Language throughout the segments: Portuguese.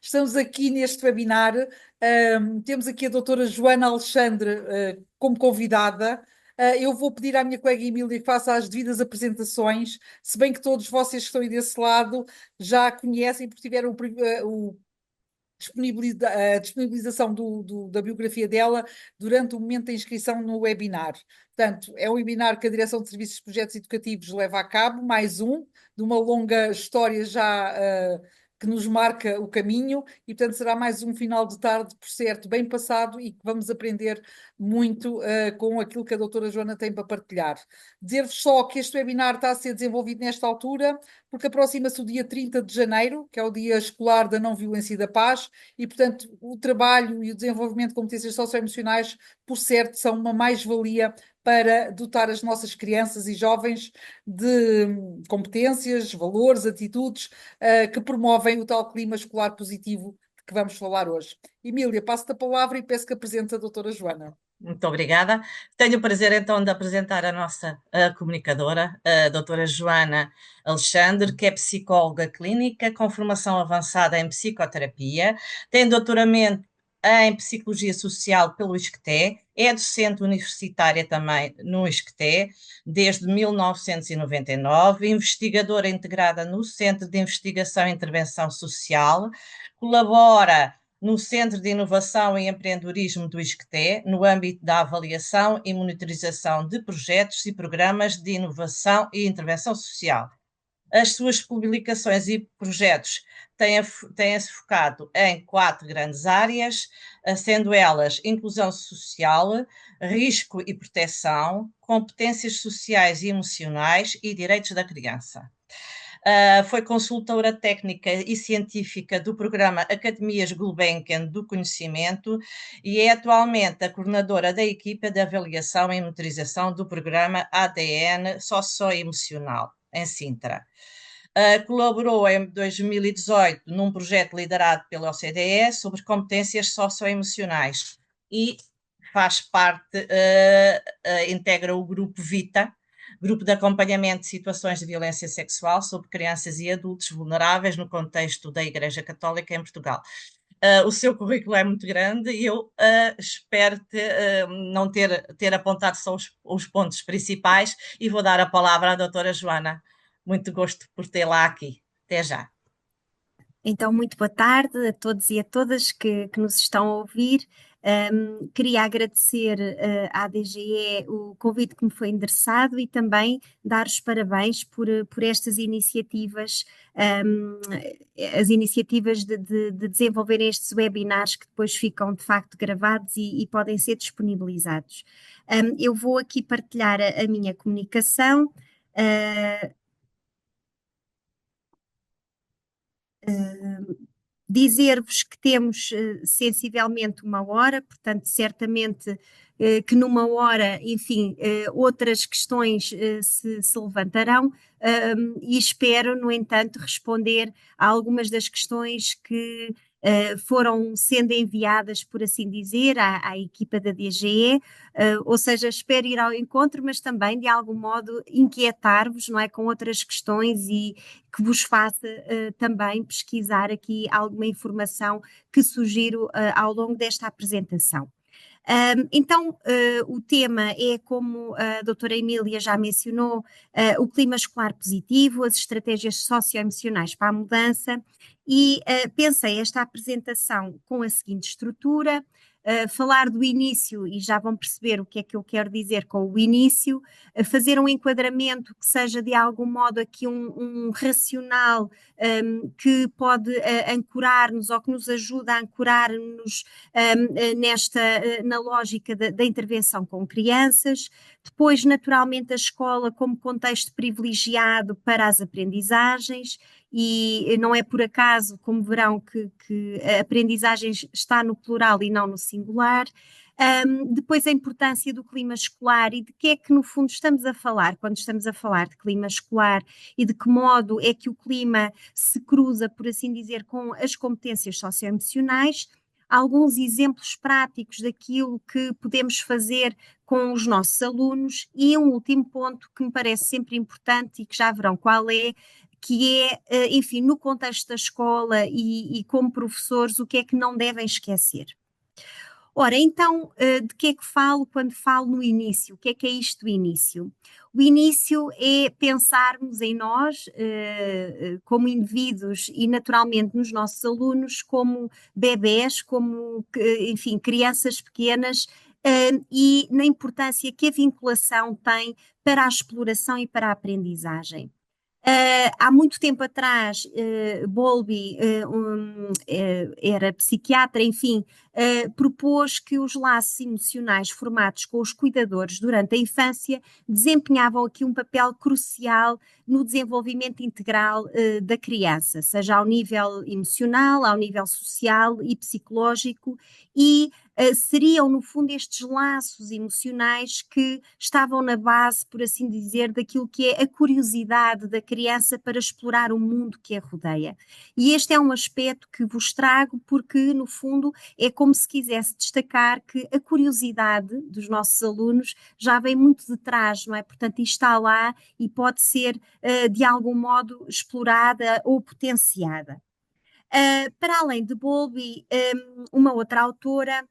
Estamos aqui neste webinar. Temos aqui a doutora Joana Alexandre, como convidada. Eu vou pedir à minha colega Emília que faça as devidas apresentações, se bem que todos vocês que estão aí desse lado já a conhecem, porque tiveram a disponibilização da biografia dela durante o momento da inscrição no webinar. Portanto, é um webinar que a Direção de Serviços e Projetos Educativos leva a cabo, mais um, de uma longa história já que nos marca o caminho, e portanto será mais um final de tarde, por certo, bem passado e que vamos aprender muito com aquilo que a doutora Joana tem para partilhar. Dizer-vos só que este webinar está a ser desenvolvido nesta altura, porque aproxima-se o dia 30 de janeiro, que é o Dia Escolar da Não Violência e da Paz, e, portanto, o trabalho e o desenvolvimento de competências socioemocionais, por certo, são uma mais-valia para dotar as nossas crianças e jovens de competências, valores, atitudes que promovem o tal clima escolar positivo de que vamos falar hoje. Emília, passo-te a palavra e peço que apresente a doutora Joana. Muito obrigada. Tenho o prazer então de apresentar a nossa comunicadora, a doutora Joana Alexandre, que é psicóloga clínica com formação avançada em psicoterapia, tem doutoramento em psicologia social pelo ISCTE, é docente universitária também no ISCTE desde 1999, investigadora integrada no Centro de Investigação e Intervenção Social, colabora no Centro de Inovação e Empreendedorismo do ISCTE, no âmbito da avaliação e monitorização de projetos e programas de inovação e intervenção social. As suas publicações e projetos têm-se focado em 4 grandes áreas, sendo elas inclusão social, risco e proteção, competências sociais e emocionais e direitos da criança. Foi consultora técnica e científica do programa Academias Gulbenkian do Conhecimento e é atualmente a coordenadora da equipa de avaliação e monitorização do programa ADN Socioemocional, em Sintra. Colaborou em 2018 num projeto liderado pela OCDE sobre competências socioemocionais e faz parte, integra o grupo VITA, Grupo de Acompanhamento de Situações de Violência Sexual sobre Crianças e Adultos Vulneráveis no contexto da Igreja Católica em Portugal. O seu currículo é muito grande e eu espero não ter apontado só os pontos principais e vou dar a palavra à doutora Joana. Muito gosto por tê-la aqui. Até já. Então, muito boa tarde a todos e a todas que nos estão a ouvir. Queria agradecer à DGE o convite que me foi endereçado e também dar os parabéns por estas iniciativas, as iniciativas de desenvolver estes webinars que depois ficam de facto gravados e podem ser disponibilizados. Eu vou aqui partilhar a minha comunicação. Dizer-vos que temos sensivelmente 1 hora, portanto, certamente que numa hora, enfim, outras questões se levantarão, e espero, no entanto, responder a algumas das questões que foram sendo enviadas, por assim dizer, à equipa da DGE, ou seja, espero ir ao encontro, mas também, de algum modo, inquietar-vos, não é, com outras questões e que vos faça também pesquisar aqui alguma informação que sugiro ao longo desta apresentação. Então, o tema é, como a doutora Emília já mencionou, o clima escolar positivo, as estratégias socioemocionais para a mudança, e pensei esta apresentação com a seguinte estrutura: falar do início, e já vão perceber o que é que eu quero dizer com o início, fazer um enquadramento que seja de algum modo aqui um racional que pode ancorar-nos ou que nos ajuda a ancorar-nos na lógica da intervenção com crianças. Depois, naturalmente, a escola como contexto privilegiado para as aprendizagens, e não é por acaso, como verão, que a aprendizagem está no plural e não no singular. Depois a importância do clima escolar e de que é que no fundo estamos a falar quando estamos a falar de clima escolar e de que modo é que o clima se cruza, por assim dizer, com as competências socioemocionais. Alguns exemplos práticos daquilo que podemos fazer com os nossos alunos e um último ponto que me parece sempre importante e que já verão qual é, que é, enfim, no contexto da escola e como professores, o que é que não devem esquecer. Ora, então, de que é que falo quando falo no início? O que é isto do início? O início é pensarmos em nós, como indivíduos e naturalmente nos nossos alunos, como bebés, como, enfim, crianças pequenas, e na importância que a vinculação tem para a exploração e para a aprendizagem. Há muito tempo atrás, Bowlby era psiquiatra, enfim, propôs que os laços emocionais formados com os cuidadores durante a infância desempenhavam aqui um papel crucial no desenvolvimento integral da criança, seja ao nível emocional, ao nível social e psicológico, e seriam, no fundo, estes laços emocionais que estavam na base, por assim dizer, daquilo que é a curiosidade da criança para explorar o mundo que a rodeia. E este é um aspecto que vos trago porque, no fundo, é como se quisesse destacar que a curiosidade dos nossos alunos já vem muito de trás, não é? Portanto, está lá e pode ser, de algum modo, explorada ou potenciada. Para além de Bowlby, uma outra autora,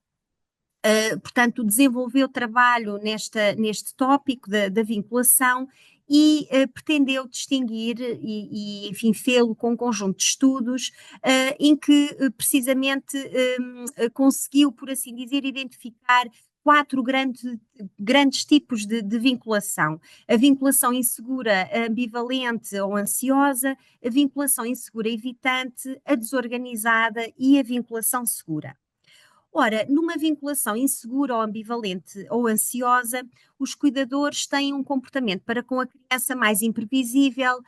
portanto, desenvolveu trabalho neste tópico da vinculação e pretendeu distinguir enfim, fê-lo com um conjunto de estudos em que precisamente conseguiu, por assim dizer, identificar 4 grandes tipos de vinculação. A vinculação insegura, ambivalente ou ansiosa, a vinculação insegura evitante, a desorganizada e a vinculação segura. Ora, numa vinculação insegura ou ambivalente ou ansiosa, os cuidadores têm um comportamento para com a criança mais imprevisível,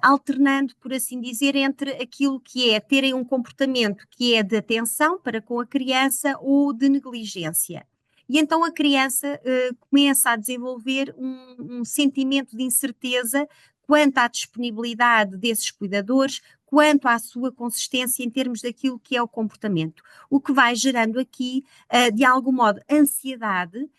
alternando, por assim dizer, entre aquilo que é terem um comportamento que é de atenção para com a criança ou de negligência. E então a criança começa a desenvolver um sentimento de incerteza quanto à disponibilidade desses cuidadores, quanto à sua consistência em termos daquilo que é o comportamento, o que vai gerando aqui, de algum modo, ansiedade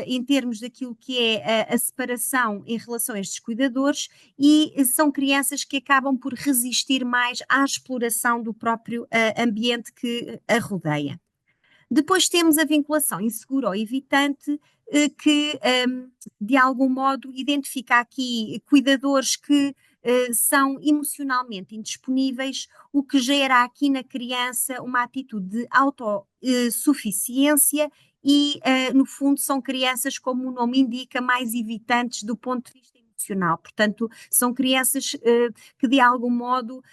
em termos daquilo que é a separação em relação a estes cuidadores, e são crianças que acabam por resistir mais à exploração do próprio ambiente que a rodeia. Depois temos a vinculação insegura ou evitante, que de algum modo identifica aqui cuidadores que são emocionalmente indisponíveis, o que gera aqui na criança uma atitude de autossuficiência e, no fundo, são crianças, como o nome indica, mais evitantes do ponto de vista emocional. Portanto, são crianças que de algum modo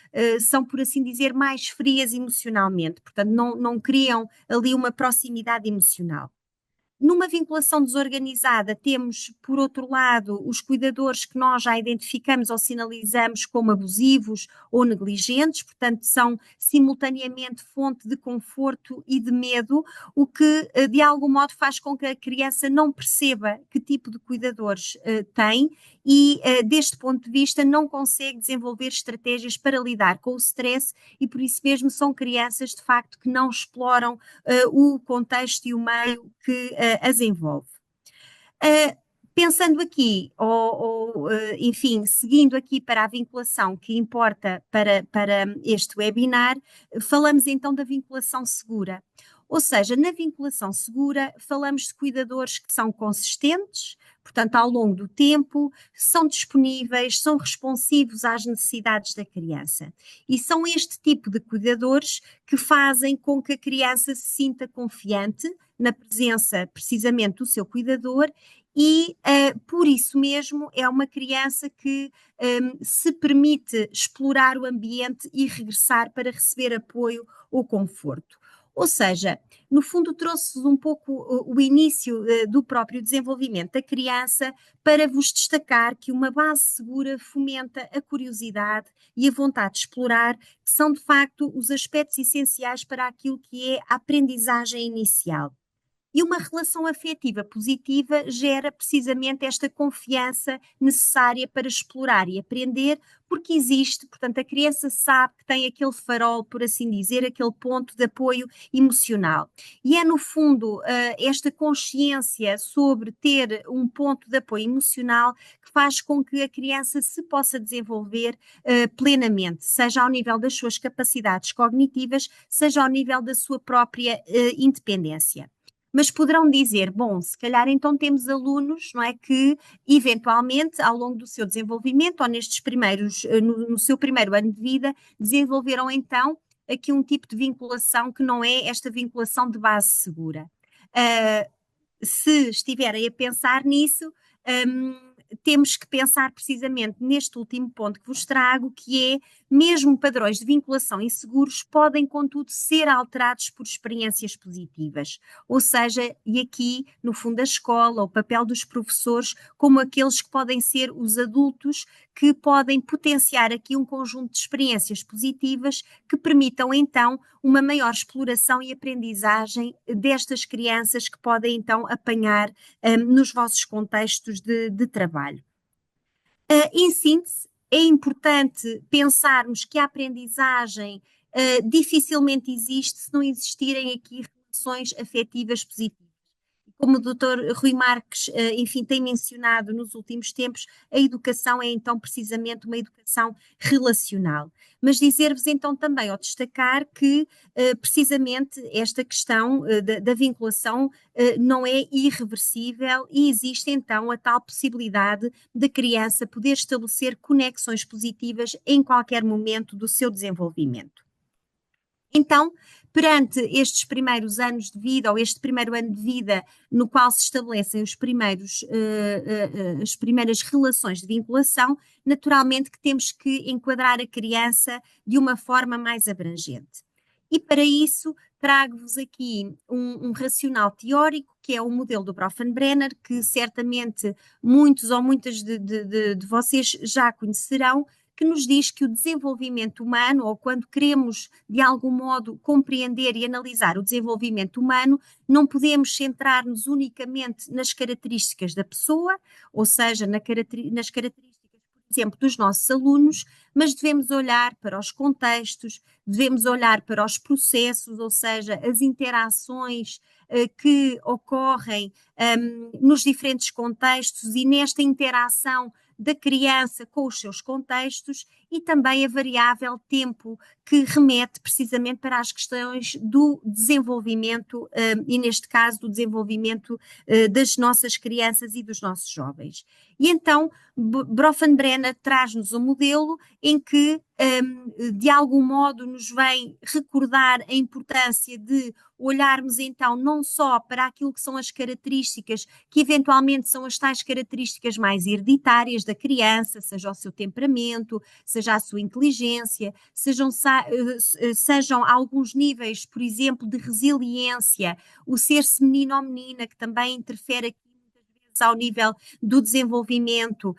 são, por assim dizer, mais frias emocionalmente, portanto não criam ali uma proximidade emocional. Numa vinculação desorganizada, temos, por outro lado, os cuidadores que nós já identificamos ou sinalizamos como abusivos ou negligentes, portanto, são simultaneamente fonte de conforto e de medo, o que, de algum modo, faz com que a criança não perceba que tipo de cuidadores tem e, deste ponto de vista, não consegue desenvolver estratégias para lidar com o stress e, por isso mesmo, são crianças, de facto, que não exploram o contexto e o meio que as envolve. Pensando aqui, enfim, seguindo aqui para a vinculação que importa para este webinar, falamos então da vinculação segura. Ou seja, na vinculação segura, falamos de cuidadores que são consistentes, portanto, ao longo do tempo, são disponíveis, são responsivos às necessidades da criança. E são este tipo de cuidadores que fazem com que a criança se sinta confiante na presença, precisamente, do seu cuidador e, por isso mesmo, é uma criança que se permite explorar o ambiente e regressar para receber apoio ou conforto. Ou seja, no fundo trouxe-vos um pouco o início do próprio desenvolvimento da criança para vos destacar que uma base segura fomenta a curiosidade e a vontade de explorar, que são de facto os aspectos essenciais para aquilo que é a aprendizagem inicial. E uma relação afetiva positiva gera precisamente esta confiança necessária para explorar e aprender, porque existe, portanto, a criança sabe que tem aquele farol, por assim dizer, aquele ponto de apoio emocional. E é, no fundo, esta consciência sobre ter um ponto de apoio emocional que faz com que a criança se possa desenvolver plenamente, seja ao nível das suas capacidades cognitivas, seja ao nível da sua própria independência. Mas poderão dizer, bom, se calhar então temos alunos, não é, que eventualmente ao longo do seu desenvolvimento ou nestes primeiros, no seu primeiro ano de vida, desenvolveram então aqui um tipo de vinculação que não é esta vinculação de base segura. Se estiverem a pensar nisso, temos que pensar precisamente neste último ponto que vos trago, que é, mesmo padrões de vinculação inseguros podem, contudo, ser alterados por experiências positivas. Ou seja, e aqui, no fundo, a escola, o papel dos professores, como aqueles que podem ser os adultos, que podem potenciar aqui um conjunto de experiências positivas que permitam, então, uma maior exploração e aprendizagem destas crianças que podem, então, apanhar nos vossos contextos de trabalho. Em síntese, é importante pensarmos que a aprendizagem dificilmente existe se não existirem aqui relações afetivas positivas. Como o Dr. Rui Marques, enfim, tem mencionado nos últimos tempos, a educação é então precisamente uma educação relacional. Mas dizer-vos então também, ao destacar, que precisamente esta questão da vinculação não é irreversível e existe então a tal possibilidade da criança poder estabelecer conexões positivas em qualquer momento do seu desenvolvimento. Então, perante estes primeiros anos de vida, ou este primeiro ano de vida no qual se estabelecem as primeiras relações de vinculação, naturalmente que temos que enquadrar a criança de uma forma mais abrangente. E para isso trago-vos aqui um racional teórico, que é o modelo do Bronfenbrenner, que certamente muitos ou muitas de vocês já conhecerão, que nos diz que o desenvolvimento humano, ou quando queremos de algum modo compreender e analisar o desenvolvimento humano, não podemos centrar-nos unicamente nas características da pessoa, ou seja, nas características, por exemplo, dos nossos alunos, mas devemos olhar para os contextos, devemos olhar para os processos, ou seja, as interações que ocorrem nos diferentes contextos, e nesta interação da criança com os seus contextos, e também a variável tempo, que remete precisamente para as questões do desenvolvimento, e neste caso do desenvolvimento das nossas crianças e dos nossos jovens. E então Bronfenbrenner traz-nos um modelo em que de algum modo nos vem recordar a importância de olharmos então não só para aquilo que são as características, que eventualmente são as tais características mais hereditárias da criança, seja o seu temperamento, seja a sua inteligência, sejam alguns níveis, por exemplo, de resiliência, o ser-se menino ou menina, que também interfere aqui ao nível do desenvolvimento.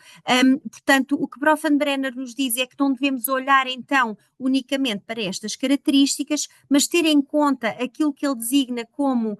Portanto, o que Bronfenbrenner nos diz é que não devemos olhar então unicamente para estas características, mas ter em conta aquilo que ele designa como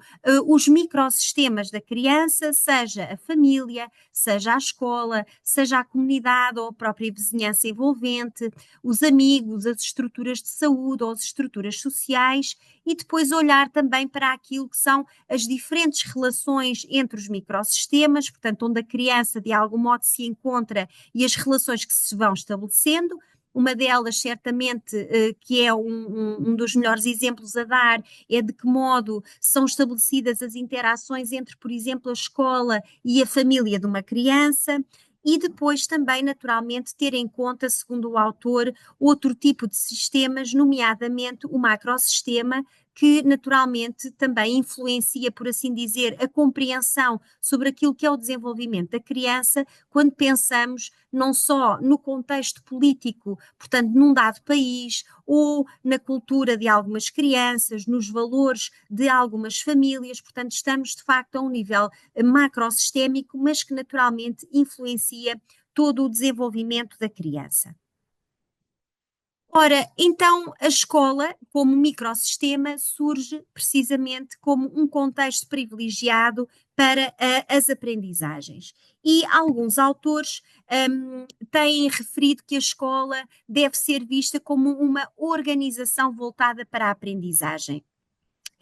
os microsistemas da criança, seja a família, seja a escola, seja a comunidade ou a própria vizinhança envolvente, os amigos, as estruturas de saúde ou as estruturas sociais, e depois olhar também para aquilo que são as diferentes relações entre os microsistemas, portanto, onde a criança de algum modo se encontra e as relações que se vão estabelecendo. Uma delas, certamente, que é um dos melhores exemplos a dar, é de que modo são estabelecidas as interações entre, por exemplo, a escola e a família de uma criança. E depois também, naturalmente, ter em conta, segundo o autor, outro tipo de sistemas, nomeadamente o macrosistema, que naturalmente também influencia, por assim dizer, a compreensão sobre aquilo que é o desenvolvimento da criança, quando pensamos não só no contexto político, portanto, num dado país, ou na cultura de algumas crianças, nos valores de algumas famílias, portanto, estamos de facto a um nível macrosistémico, mas que naturalmente influencia todo o desenvolvimento da criança. Ora, então a escola, como microsistema, surge precisamente como um contexto privilegiado para as aprendizagens. E alguns autores têm referido que a escola deve ser vista como uma organização voltada para a aprendizagem.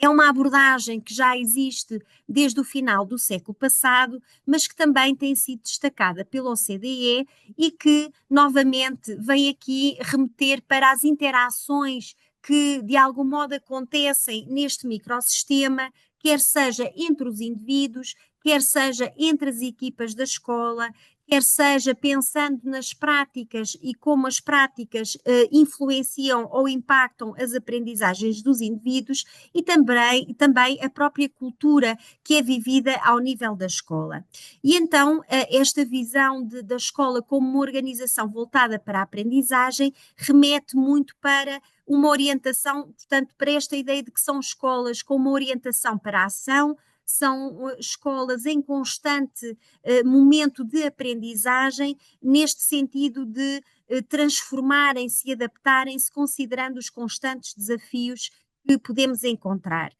É uma abordagem que já existe desde o final do século passado, mas que também tem sido destacada pela OCDE e que, novamente, vem aqui remeter para as interações que, de algum modo, acontecem neste microsistema, quer seja entre os indivíduos, quer seja entre as equipas da escola, quer seja pensando nas práticas e como as práticas influenciam ou impactam as aprendizagens dos indivíduos e também a própria cultura que é vivida ao nível da escola. E então, esta visão da escola como uma organização voltada para a aprendizagem remete muito para uma orientação, portanto, para esta ideia de que são escolas com uma orientação para a ação, são escolas em constante momento de aprendizagem, neste sentido de transformarem-se e adaptarem-se, considerando os constantes desafios que podemos encontrar.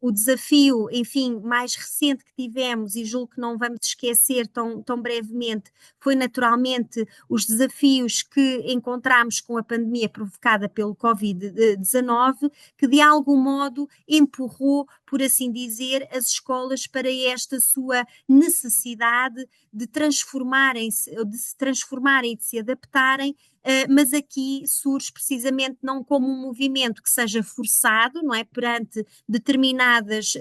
O desafio, enfim, mais recente que tivemos, e julgo que não vamos esquecer tão brevemente, foi naturalmente os desafios que encontramos com a pandemia provocada pelo Covid-19, que de algum modo empurrou, por assim dizer, as escolas para esta sua necessidade de transformarem-se, de se transformarem e de se adaptarem, mas aqui surge precisamente não como um movimento que seja forçado, não é, perante determinados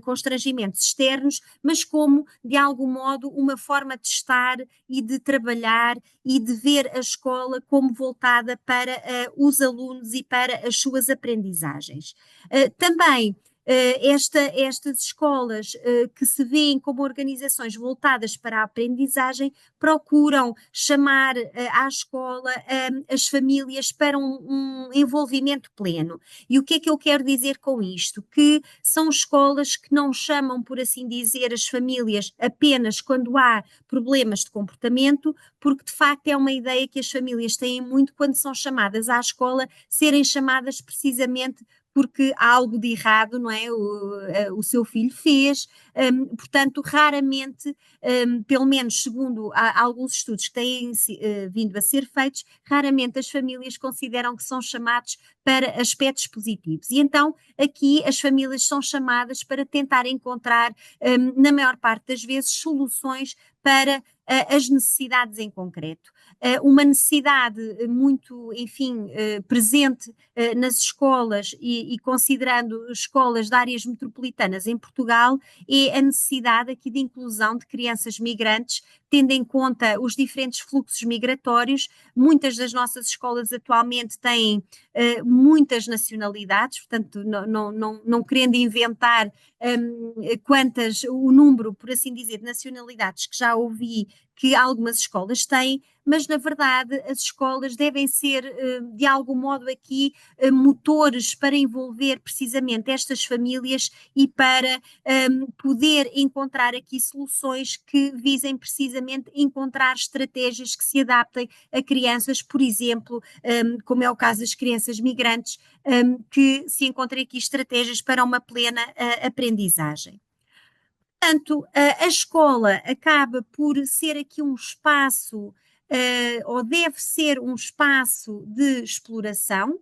constrangimentos externos, mas como, de algum modo, uma forma de estar e de trabalhar e de ver a escola como voltada para os alunos e para as suas aprendizagens. Também estas escolas que se veem como organizações voltadas para a aprendizagem procuram chamar à escola as famílias para um envolvimento pleno. E o que é que eu quero dizer com isto? Que são escolas que não chamam, por assim dizer, as famílias apenas quando há problemas de comportamento, porque de facto é uma ideia que as famílias têm muito quando são chamadas à escola, serem chamadas precisamente porque há algo de errado, não é? O seu filho fez, portanto, raramente, pelo menos segundo alguns estudos que têm vindo a ser feitos, raramente as famílias consideram que são chamados para aspectos positivos. E então, aqui as famílias são chamadas para tentar encontrar, na maior parte das vezes, soluções para as necessidades em concreto. Uma necessidade muito, enfim, presente nas escolas e considerando escolas de áreas metropolitanas em Portugal, é a necessidade aqui de inclusão de crianças migrantes, tendo em conta os diferentes fluxos migratórios. Muitas das nossas escolas atualmente têm muitas nacionalidades, portanto, não querendo inventar o número, por assim dizer, de nacionalidades que já ouvi que algumas escolas têm, mas na verdade as escolas devem ser de algum modo aqui motores para envolver precisamente estas famílias e para poder encontrar aqui soluções que visem precisamente encontrar estratégias que se adaptem a crianças, por exemplo, como é o caso das crianças migrantes, que se encontrem aqui estratégias para uma plena aprendizagem. Portanto, a escola acaba por ser aqui um espaço, ou deve ser um espaço de exploração,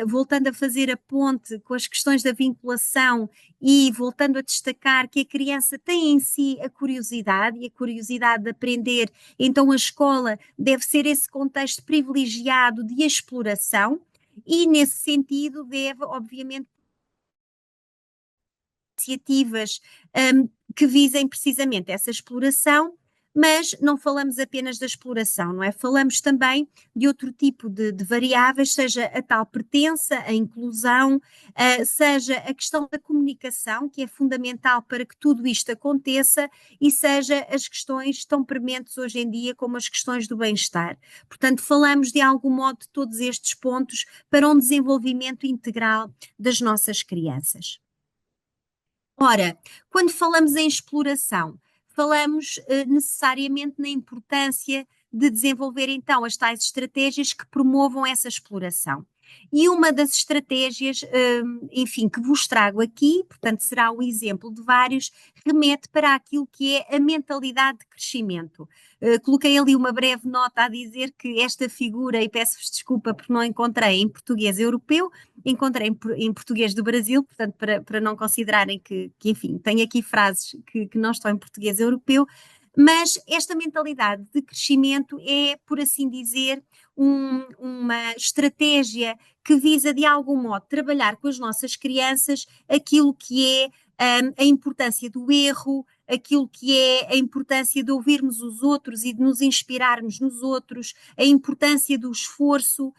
voltando a fazer a ponte com as questões da vinculação e voltando a destacar que a criança tem em si a curiosidade e a curiosidade de aprender, então a escola deve ser esse contexto privilegiado de exploração e, nesse sentido, deve, obviamente, iniciativas que visem precisamente essa exploração, mas não falamos apenas da exploração, não é? Falamos também de outro tipo de variáveis, seja a tal pertença, a inclusão, seja a questão da comunicação, que é fundamental para que tudo isto aconteça, e seja as questões tão prementes hoje em dia como as questões do bem-estar. Portanto, falamos de algum modo de todos estes pontos para um desenvolvimento integral das nossas crianças. Ora, quando falamos em exploração, falamos necessariamente na importância de desenvolver então as tais estratégias que promovam essa exploração. E uma das estratégias, enfim, que vos trago aqui, portanto será um exemplo de vários, remete para aquilo que é a mentalidade de crescimento. Coloquei ali uma breve nota a dizer que esta figura, e peço-vos desculpa porque não encontrei em português europeu, encontrei em português do Brasil, portanto para não considerarem que enfim, tenho aqui frases que não estão em português europeu, mas esta mentalidade de crescimento é, por assim dizer, uma estratégia que visa de algum modo trabalhar com as nossas crianças aquilo que é a importância do erro, aquilo que é a importância de ouvirmos os outros e de nos inspirarmos nos outros, a importância do esforço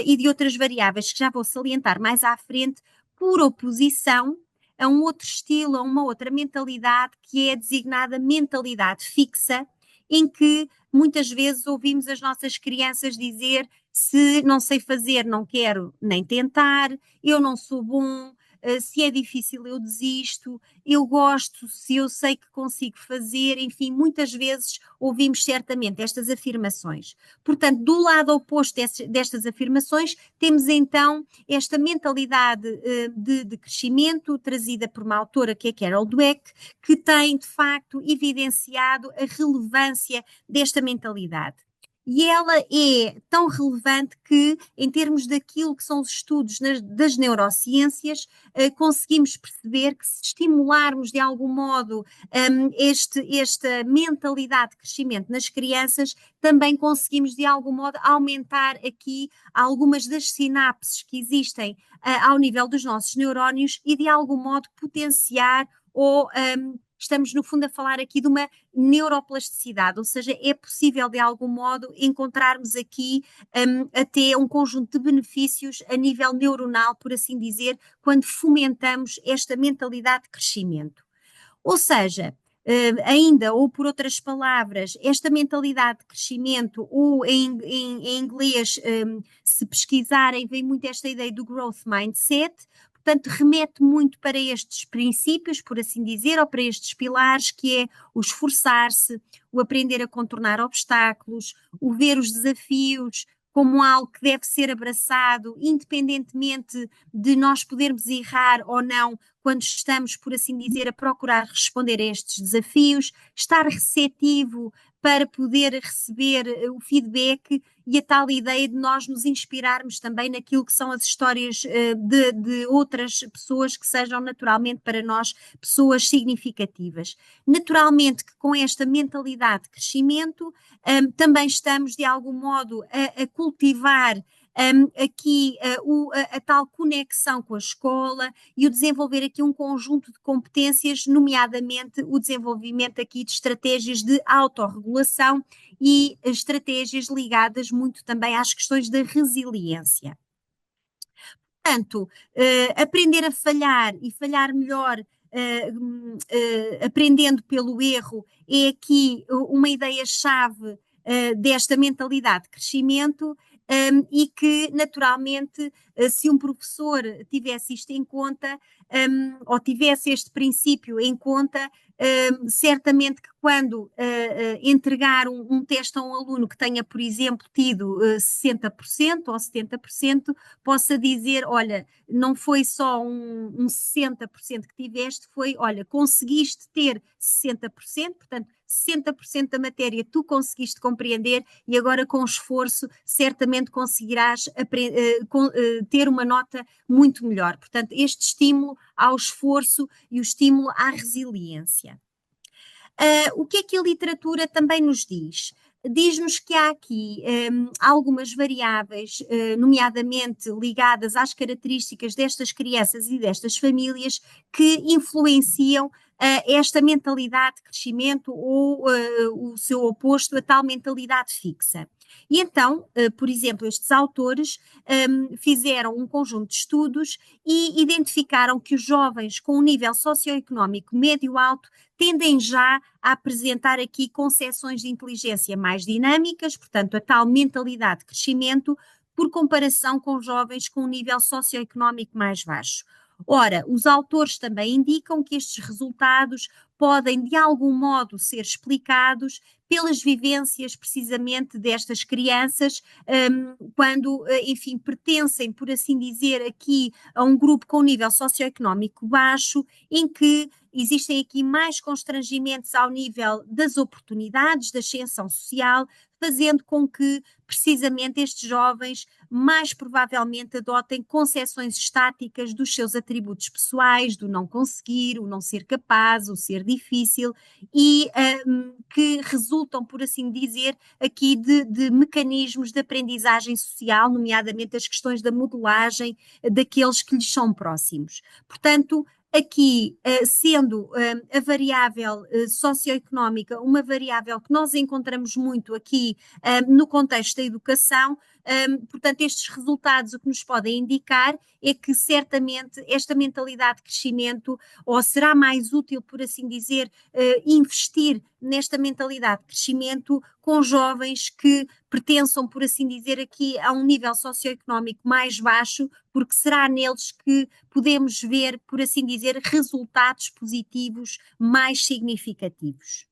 e de outras variáveis que já vou salientar mais à frente, por oposição a um outro estilo, a uma outra mentalidade que é designada mentalidade fixa, em que muitas vezes ouvimos as nossas crianças dizer: se não sei fazer, não quero nem tentar, eu não sou bom, se é difícil eu desisto, eu gosto se eu sei que consigo fazer, enfim, muitas vezes ouvimos certamente estas afirmações. Portanto, do lado oposto destas afirmações, temos então esta mentalidade de crescimento trazida por uma autora que é Carol Dweck, que tem de facto evidenciado a relevância desta mentalidade. E ela é tão relevante que, em termos daquilo que são os estudos das neurociências, conseguimos perceber que se estimularmos de algum modo esta mentalidade de crescimento nas crianças, também conseguimos de algum modo aumentar aqui algumas das sinapses que existem ao nível dos nossos neurónios e de algum modo potenciar ou estamos no fundo a falar aqui de uma neuroplasticidade, ou seja, é possível de algum modo encontrarmos aqui até um conjunto de benefícios a nível neuronal, por assim dizer, quando fomentamos esta mentalidade de crescimento. Ou seja, ainda, ou por outras palavras, esta mentalidade de crescimento, ou em inglês, se pesquisarem, vem muito esta ideia do growth mindset. Portanto, remete muito para estes princípios, por assim dizer, ou para estes pilares, que é o esforçar-se, o aprender a contornar obstáculos, o ver os desafios como algo que deve ser abraçado, independentemente de nós podermos errar ou não, quando estamos, por assim dizer, a procurar responder a estes desafios, estar receptivo para poder receber o feedback e a tal ideia de nós nos inspirarmos também naquilo que são as histórias de outras pessoas que sejam naturalmente para nós pessoas significativas. Naturalmente que com esta mentalidade de crescimento também estamos de algum modo a cultivar aqui a tal conexão com a escola e o desenvolver aqui um conjunto de competências, nomeadamente o desenvolvimento aqui de estratégias de autorregulação e estratégias ligadas muito também às questões da resiliência. Portanto, aprender a falhar e falhar melhor, aprendendo pelo erro, é aqui uma ideia-chave desta mentalidade de crescimento. E que, naturalmente, se um professor tivesse isto em conta, ou tivesse este princípio em conta, certamente que quando entregar um teste a um aluno que tenha, por exemplo, tido 60% ou 70%, possa dizer: olha, não foi só um 60% que tiveste, foi, olha, conseguiste ter 60%, portanto, 60% da matéria tu conseguiste compreender e agora com esforço certamente conseguirás ter uma nota muito melhor. Portanto, este estímulo ao esforço e o estímulo à resiliência. O que é que a literatura também nos diz? Diz-nos que há aqui algumas variáveis, nomeadamente ligadas às características destas crianças e destas famílias, que influenciam esta mentalidade de crescimento ou o seu oposto, a tal mentalidade fixa. E então, por exemplo, estes autores fizeram um conjunto de estudos e identificaram que os jovens com um nível socioeconómico médio-alto tendem já a apresentar aqui concepções de inteligência mais dinâmicas, portanto, a tal mentalidade de crescimento, por comparação com jovens com um nível socioeconómico mais baixo. Ora, os autores também indicam que estes resultados podem, de algum modo, ser explicados pelas vivências precisamente destas crianças, quando, enfim, pertencem, por assim dizer, aqui a um grupo com nível socioeconómico baixo, em que existem aqui mais constrangimentos ao nível das oportunidades, da ascensão social, fazendo com que precisamente estes jovens mais provavelmente adotem concepções estáticas dos seus atributos pessoais, do não conseguir, o não ser capaz, o ser difícil, e que resultam, por assim dizer, aqui de mecanismos de aprendizagem social, nomeadamente as questões da modelagem daqueles que lhes são próximos. Portanto, aqui, sendo a variável socioeconómica uma variável que nós encontramos muito aqui no contexto da educação, portanto, estes resultados o que nos podem indicar é que certamente esta mentalidade de crescimento, ou será mais útil, por assim dizer, investir nesta mentalidade de crescimento com jovens que pertençam, por assim dizer, aqui a um nível socioeconómico mais baixo, porque será neles que podemos ver, por assim dizer, resultados positivos mais significativos.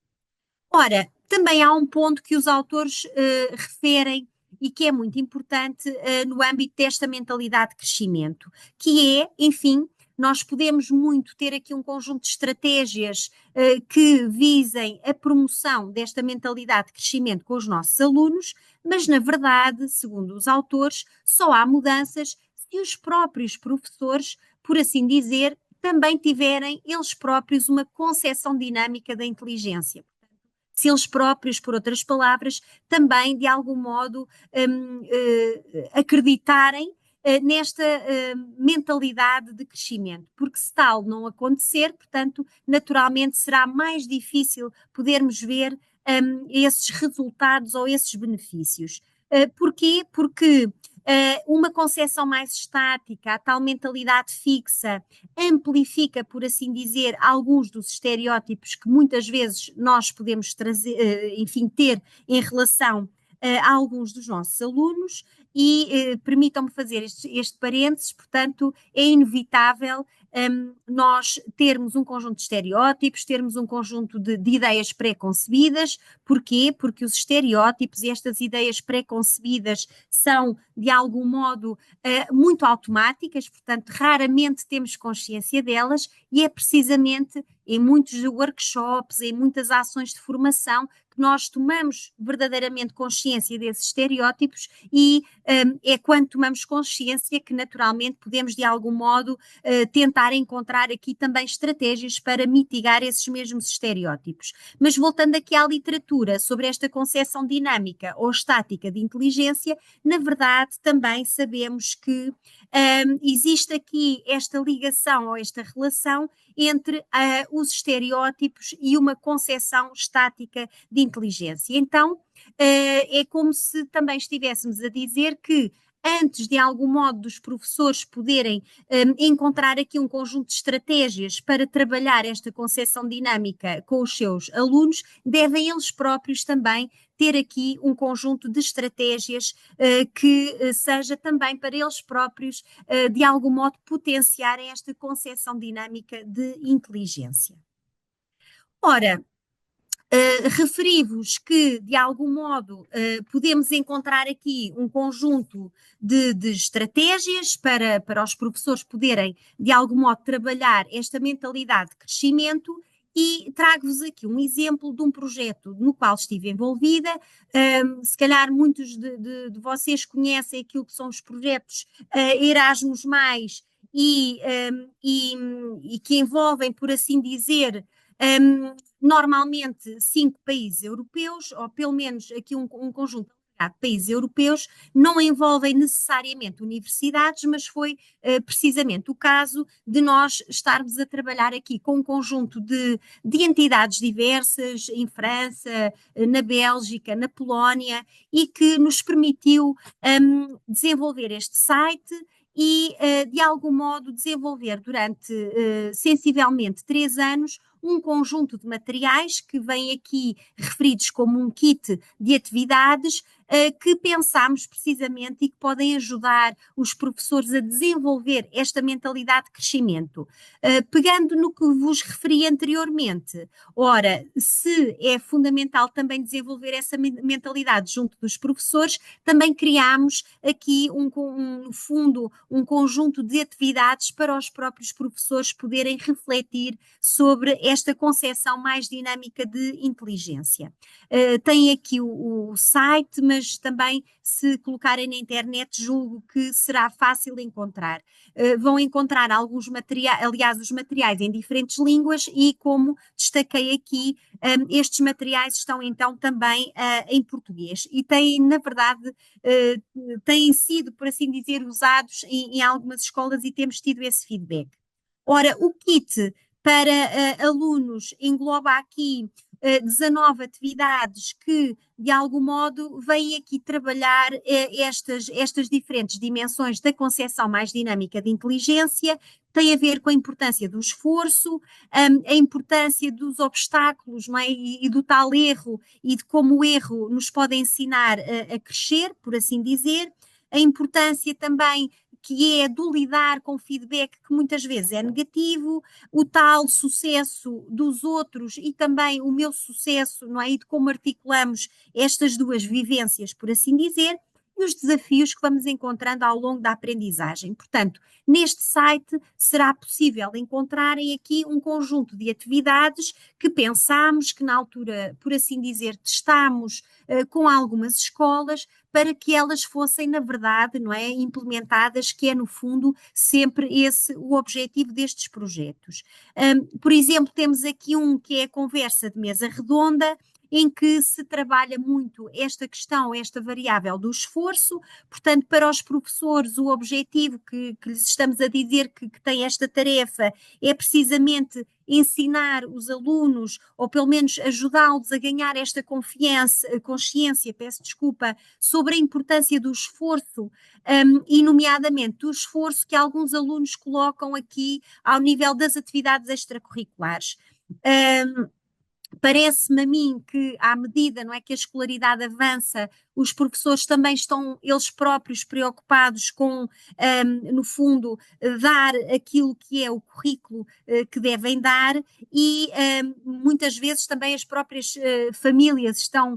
Ora, também há um ponto que os autores referem e que é muito importante no âmbito desta mentalidade de crescimento, que é, enfim, nós podemos muito ter aqui um conjunto de estratégias que visem a promoção desta mentalidade de crescimento com os nossos alunos, mas na verdade, segundo os autores, só há mudanças se os próprios professores, por assim dizer, também tiverem eles próprios uma concepção dinâmica da inteligência. Se eles próprios, por outras palavras, também de algum modo acreditarem nesta mentalidade de crescimento, porque se tal não acontecer, portanto, naturalmente será mais difícil podermos ver esses resultados ou esses benefícios. Porquê? Porque uma concepção mais estática, a tal mentalidade fixa, amplifica, por assim dizer, alguns dos estereótipos que muitas vezes nós podemos trazer, enfim, ter em relação a alguns dos nossos alunos e permitam-me fazer este parênteses, portanto, é inevitável nós termos um conjunto de estereótipos, termos um conjunto de ideias pré-concebidas. Porquê? Porque os estereótipos e estas ideias pré-concebidas são, de algum modo, muito automáticas, portanto, raramente temos consciência delas, e é precisamente em muitos workshops, em muitas ações de formação, que nós tomamos verdadeiramente consciência desses estereótipos e é quando tomamos consciência que naturalmente podemos de algum modo tentar encontrar aqui também estratégias para mitigar esses mesmos estereótipos. Mas voltando aqui à literatura sobre esta concepção dinâmica ou estática de inteligência, na verdade também sabemos que existe aqui esta ligação ou esta relação entre os estereótipos e uma concepção estática de inteligência. Então, é como se também estivéssemos a dizer que antes de algum modo dos professores poderem encontrar aqui um conjunto de estratégias para trabalhar esta concepção dinâmica com os seus alunos, devem eles próprios também ter aqui um conjunto de estratégias que seja também para eles próprios, de algum modo, potenciarem esta concepção dinâmica de inteligência. Ora, referi-vos que, de algum modo, podemos encontrar aqui um conjunto de estratégias para os professores poderem, de algum modo, trabalhar esta mentalidade de crescimento, e trago-vos aqui um exemplo de um projeto no qual estive envolvida. Se calhar muitos de vocês conhecem aquilo que são os projetos Erasmus+, e que envolvem, por assim dizer, normalmente 5 países europeus, ou pelo menos aqui um conjunto de países europeus, não envolvem necessariamente universidades, mas foi precisamente o caso de nós estarmos a trabalhar aqui com um conjunto de entidades diversas, em França, na Bélgica, na Polónia, e que nos permitiu desenvolver este site e, de algum modo, desenvolver durante sensivelmente 3 anos um conjunto de materiais que vêm aqui referidos como um kit de atividades que pensámos precisamente e que podem ajudar os professores a desenvolver esta mentalidade de crescimento. Pegando no que vos referi anteriormente, ora, se é fundamental também desenvolver essa mentalidade junto dos professores, também criámos aqui, no fundo, um conjunto de atividades para os próprios professores poderem refletir sobre esta concepção mais dinâmica de inteligência. Tem aqui o site, mas também se colocarem na internet julgo que será fácil encontrar. Vão encontrar alguns materiais, aliás, os materiais em diferentes línguas e, como destaquei aqui, estes materiais estão então também em português e têm, na verdade, têm sido, por assim dizer, usados em algumas escolas e temos tido esse feedback. Ora, o kit para alunos engloba aqui 19 atividades que, de algum modo, vêm aqui trabalhar estas diferentes dimensões da concepção mais dinâmica de inteligência. Tem a ver com a importância do esforço, a importância dos obstáculos, não é? E do tal erro e de como o erro nos pode ensinar a crescer, por assim dizer. A importância também que é do lidar com feedback que muitas vezes é negativo, o tal sucesso dos outros e também o meu sucesso, não é? E de como articulamos estas duas vivências, por assim dizer, e os desafios que vamos encontrando ao longo da aprendizagem. Portanto, neste site será possível encontrarem aqui um conjunto de atividades que pensámos, que na altura, por assim dizer, testámos com algumas escolas, para que elas fossem, na verdade, não é, implementadas, que é, no fundo, sempre esse o objetivo destes projetos. Por exemplo, temos aqui um que é a conversa de mesa redonda, em que se trabalha muito esta questão, esta variável do esforço. Portanto, para os professores, o objetivo que lhes estamos a dizer que tem esta tarefa é precisamente ensinar os alunos, ou pelo menos ajudá-los a ganhar esta consciência, sobre a importância do esforço, e nomeadamente do esforço que alguns alunos colocam aqui ao nível das atividades extracurriculares. Parece-me a mim que, à medida, não é, que a escolaridade avança, os professores também estão eles próprios preocupados com, no fundo, dar aquilo que é o currículo que devem dar e muitas vezes também as próprias famílias estão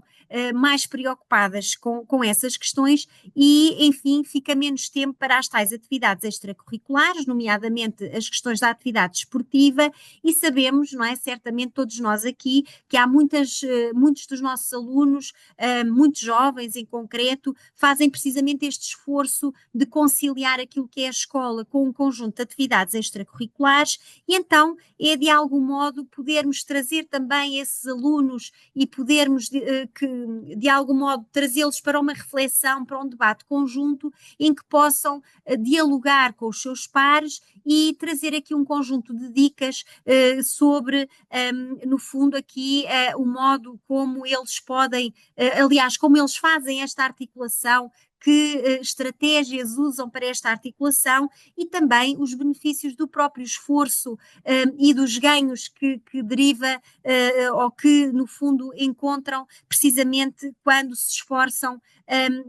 mais preocupadas com essas questões e, enfim, fica menos tempo para as tais atividades extracurriculares, nomeadamente as questões da atividade desportiva, e sabemos, não é, certamente todos nós aqui, que há muitos dos nossos alunos, muito jovens em concreto, fazem precisamente este esforço de conciliar aquilo que é a escola com um conjunto de atividades extracurriculares e então é de algum modo podermos trazer também esses alunos e podermos de algum modo trazê-los para uma reflexão, para um debate conjunto em que possam dialogar com os seus pares e trazer aqui um conjunto de dicas sobre, no fundo, aqui o modo como eles podem, aliás, como eles fazem esta articulação, que estratégias usam para esta articulação e também os benefícios do próprio esforço e dos ganhos que deriva ou que, no fundo, encontram precisamente quando se esforçam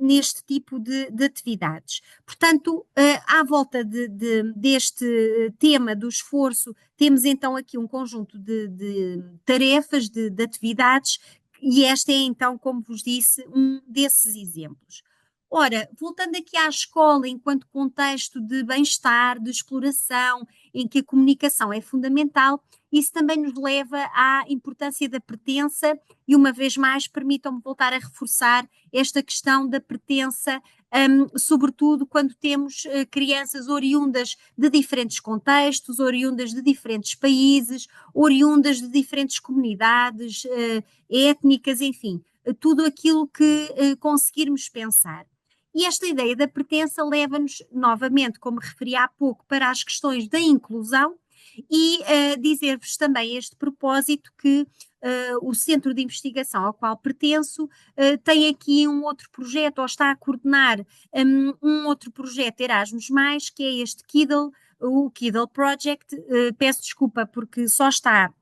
neste tipo de atividades. Portanto, à volta deste tema do esforço, temos então aqui um conjunto de tarefas, de atividades, e esta é então, como vos disse, um desses exemplos. Ora, voltando aqui à escola enquanto contexto de bem-estar, de exploração, em que a comunicação é fundamental, isso também nos leva à importância da pertença e, uma vez mais, permitam-me voltar a reforçar esta questão da pertença, sobretudo quando temos crianças oriundas de diferentes contextos, oriundas de diferentes países, oriundas de diferentes comunidades étnicas, enfim, tudo aquilo que conseguirmos pensar. E esta ideia da pertença leva-nos, novamente, como referi há pouco, para as questões da inclusão e dizer-vos também a este propósito que o centro de investigação ao qual pertenço tem aqui um outro projeto, ou está a coordenar um outro projeto Erasmus+, que é este Kiddle, o Kiddle Project. Peço desculpa porque só está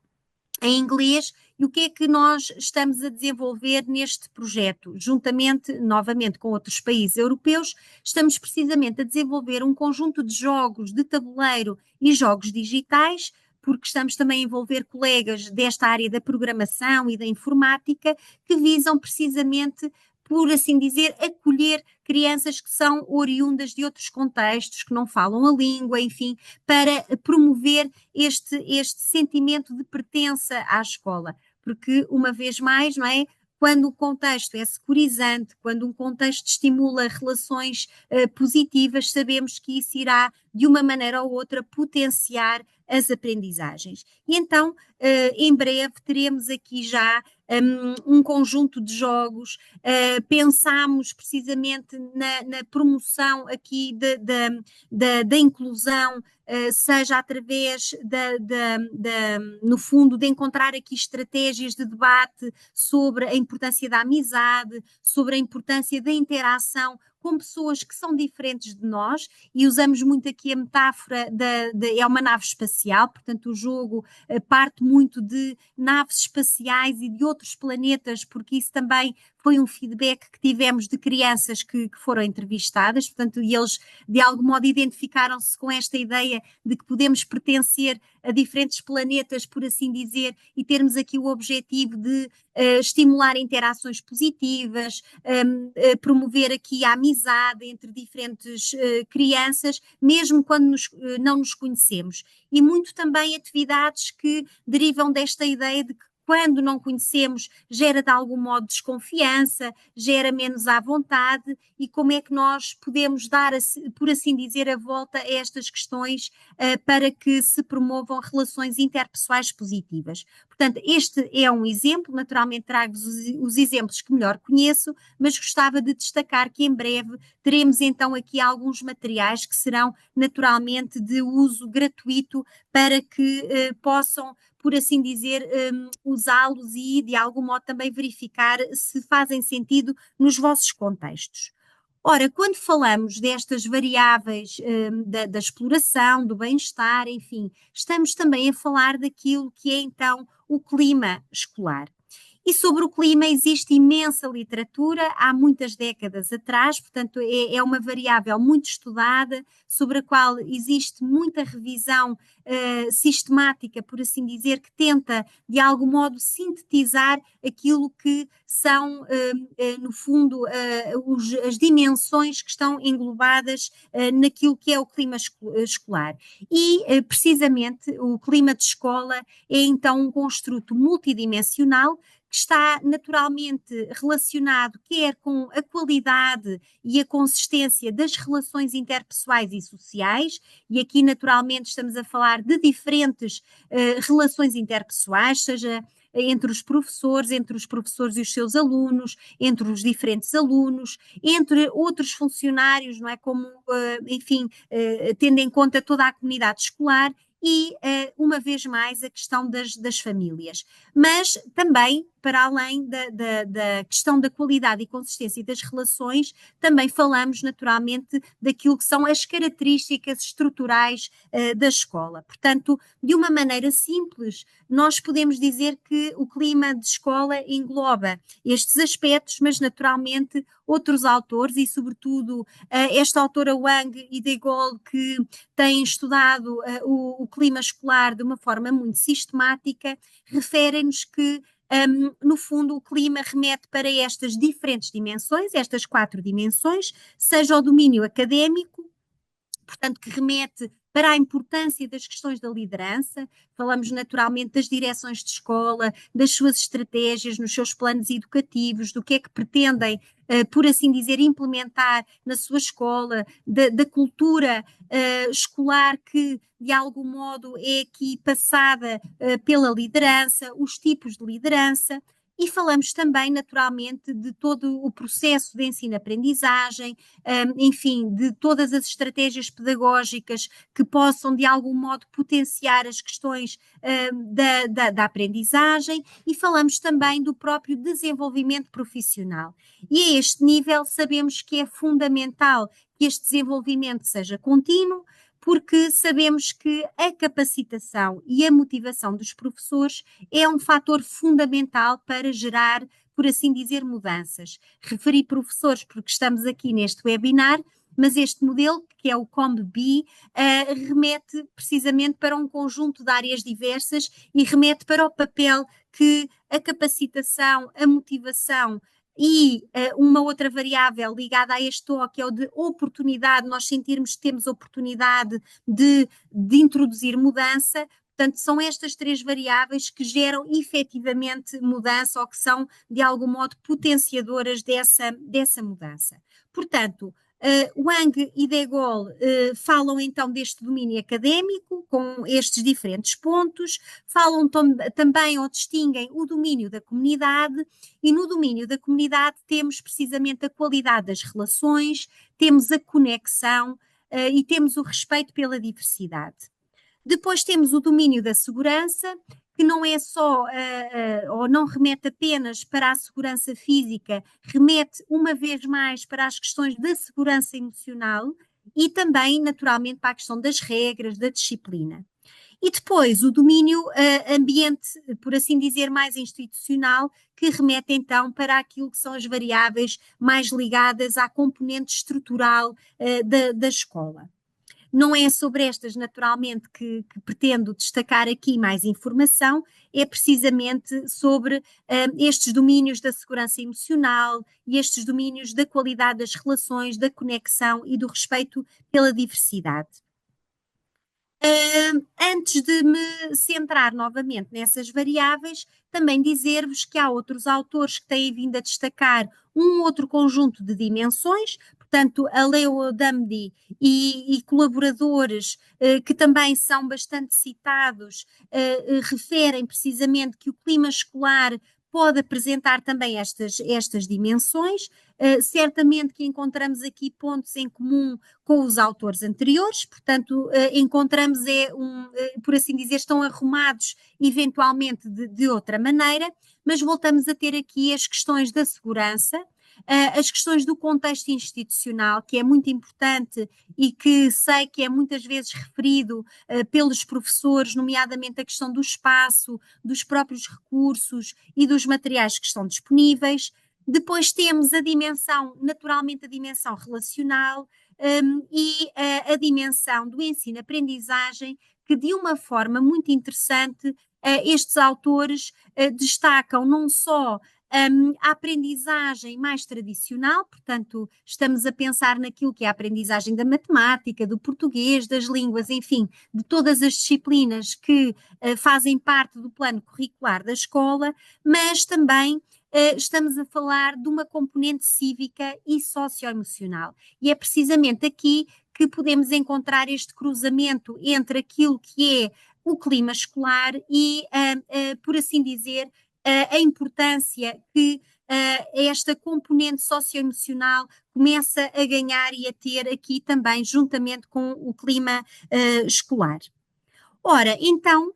em inglês. E o que é que nós estamos a desenvolver neste projeto? Juntamente, novamente, com outros países europeus, estamos precisamente a desenvolver um conjunto de jogos de tabuleiro e jogos digitais, porque estamos também a envolver colegas desta área da programação e da informática, que visam precisamente, por assim dizer, acolher crianças que são oriundas de outros contextos, que não falam a língua, enfim, para promover este sentimento de pertença à escola. Porque, uma vez mais, não é? Quando o contexto é securizante, quando um contexto estimula relações positivas, sabemos que isso irá, de uma maneira ou outra, potenciar as aprendizagens. E então, em breve, teremos aqui já um conjunto de jogos. Pensamos precisamente na promoção aqui da inclusão, seja através no fundo, de encontrar aqui estratégias de debate sobre a importância da amizade, sobre a importância da interação com pessoas que são diferentes de nós, e usamos muito aqui a metáfora é uma nave espacial, portanto o jogo parte muito de naves espaciais e de outros planetas, porque isso também foi um feedback que tivemos de crianças que foram entrevistadas, portanto, e eles de algum modo identificaram-se com esta ideia de que podemos pertencer a diferentes planetas, por assim dizer, e termos aqui o objetivo de estimular interações positivas, promover aqui a amizade entre diferentes crianças, mesmo quando não nos conhecemos. E muito também atividades que derivam desta ideia de que, quando não conhecemos, gera de algum modo desconfiança, gera menos à vontade, e como é que nós podemos dar, por assim dizer, a volta a estas questões para que se promovam relações interpessoais positivas. Portanto, este é um exemplo, naturalmente trago-vos os exemplos que melhor conheço, mas gostava de destacar que em breve teremos então aqui alguns materiais que serão naturalmente de uso gratuito para que possam, por assim dizer, usá-los e de algum modo também verificar se fazem sentido nos vossos contextos. Ora, quando falamos destas variáveis da exploração, do bem-estar, enfim, estamos também a falar daquilo que é então o clima escolar. E sobre o clima existe imensa literatura, há muitas décadas atrás, portanto é uma variável muito estudada, sobre a qual existe muita revisão sistemática, por assim dizer, que tenta de algum modo sintetizar aquilo que são, no fundo, as dimensões que estão englobadas naquilo que é o clima escolar. E, precisamente, o clima de escola é então um construto multidimensional que está naturalmente relacionado quer com a qualidade e a consistência das relações interpessoais e sociais, e aqui naturalmente estamos a falar de diferentes relações interpessoais, seja entre os professores e os seus alunos, entre os diferentes alunos, entre outros funcionários, não é? Como, enfim, tendo em conta toda a comunidade escolar. E, uma vez mais, a questão das famílias. Mas também, para além da questão da qualidade e consistência das relações, também falamos naturalmente daquilo que são as características estruturais da escola. Portanto, de uma maneira simples, nós podemos dizer que o clima de escola engloba estes aspectos, mas naturalmente outros autores, e sobretudo esta autora Wang e de Gaulle, que têm estudado o clima escolar de uma forma muito sistemática, referem-nos que no fundo o clima remete para estas diferentes dimensões, estas 4 dimensões, seja o domínio académico, portanto que remete para a importância das questões da liderança, falamos naturalmente das direções de escola, das suas estratégias, nos seus planos educativos, do que é que pretendem, por assim dizer, implementar na sua escola, da cultura escolar que de algum modo é aqui passada pela liderança, os tipos de liderança. E falamos também, naturalmente, de todo o processo de ensino-aprendizagem, enfim, de todas as estratégias pedagógicas que possam, de algum modo, potenciar as questões da aprendizagem, e falamos também do próprio desenvolvimento profissional. E a este nível sabemos que é fundamental que este desenvolvimento seja contínuo, porque sabemos que a capacitação e a motivação dos professores é um fator fundamental para gerar, por assim dizer, mudanças. Referi professores porque estamos aqui neste webinar, mas este modelo, que é o COMB-B, remete precisamente para um conjunto de áreas diversas e remete para o papel que a capacitação, a motivação e uma outra variável ligada a este O, que é o de oportunidade, nós sentirmos que temos oportunidade de introduzir mudança. Portanto, são estas 3 variáveis que geram efetivamente mudança ou que são, de algum modo, potenciadoras dessa mudança. Portanto, Wang e De Gaulle falam então deste domínio académico, com estes diferentes pontos, falam também ou distinguem o domínio da comunidade, e no domínio da comunidade temos precisamente a qualidade das relações, temos a conexão e temos o respeito pela diversidade. Depois temos o domínio da segurança, que não é só, ou não remete apenas para a segurança física, remete uma vez mais para as questões da segurança emocional e também, naturalmente, para a questão das regras, da disciplina. E depois o domínio ambiente, por assim dizer, mais institucional, que remete então para aquilo que são as variáveis mais ligadas à componente estrutural da escola. Não é sobre estas, naturalmente, que pretendo destacar aqui mais informação, é precisamente sobre estes domínios da segurança emocional e estes domínios da qualidade das relações, da conexão e do respeito pela diversidade. Antes de me centrar novamente nessas variáveis, também dizer-vos que há outros autores que têm vindo a destacar um outro conjunto de dimensões, portanto, a Leo Damdi e colaboradores que também são bastante citados, referem precisamente que o clima escolar pode apresentar também estas dimensões. Certamente que encontramos aqui pontos em comum com os autores anteriores, portanto, encontramos, por assim dizer, estão arrumados eventualmente de outra maneira, mas voltamos a ter aqui as questões da segurança, as questões do contexto institucional, que é muito importante e que sei que é muitas vezes referido pelos professores, nomeadamente a questão do espaço, dos próprios recursos e dos materiais que estão disponíveis. Depois temos a dimensão, naturalmente a dimensão relacional e a dimensão do ensino-aprendizagem, que de uma forma muito interessante estes autores destacam não só a aprendizagem mais tradicional, portanto, estamos a pensar naquilo que é a aprendizagem da matemática, do português, das línguas, enfim, de todas as disciplinas que fazem parte do plano curricular da escola, mas também estamos a falar de uma componente cívica e socioemocional. E é precisamente aqui que podemos encontrar este cruzamento entre aquilo que é o clima escolar e, por assim dizer, a importância que esta componente socioemocional começa a ganhar e a ter aqui também, juntamente com o clima escolar. Ora, então,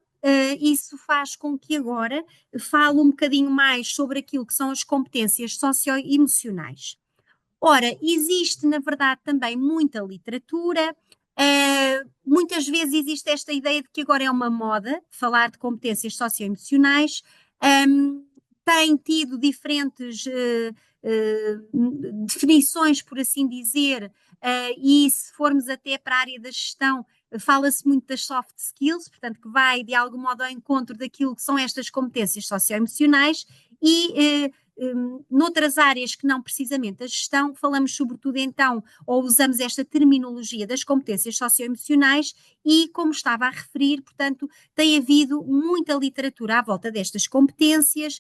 isso faz com que agora fale um bocadinho mais sobre aquilo que são as competências socioemocionais. Ora, existe, na verdade, também muita literatura. Muitas vezes existe esta ideia de que agora é uma moda falar de competências socioemocionais. Tem tido diferentes definições, por assim dizer, e se formos até para a área da gestão, fala-se muito das soft skills, portanto, que vai de algum modo ao encontro daquilo que são estas competências socioemocionais e noutras áreas que não precisamente a gestão, falamos sobretudo então, ou usamos esta terminologia das competências socioemocionais e, como estava a referir, portanto, tem havido muita literatura à volta destas competências,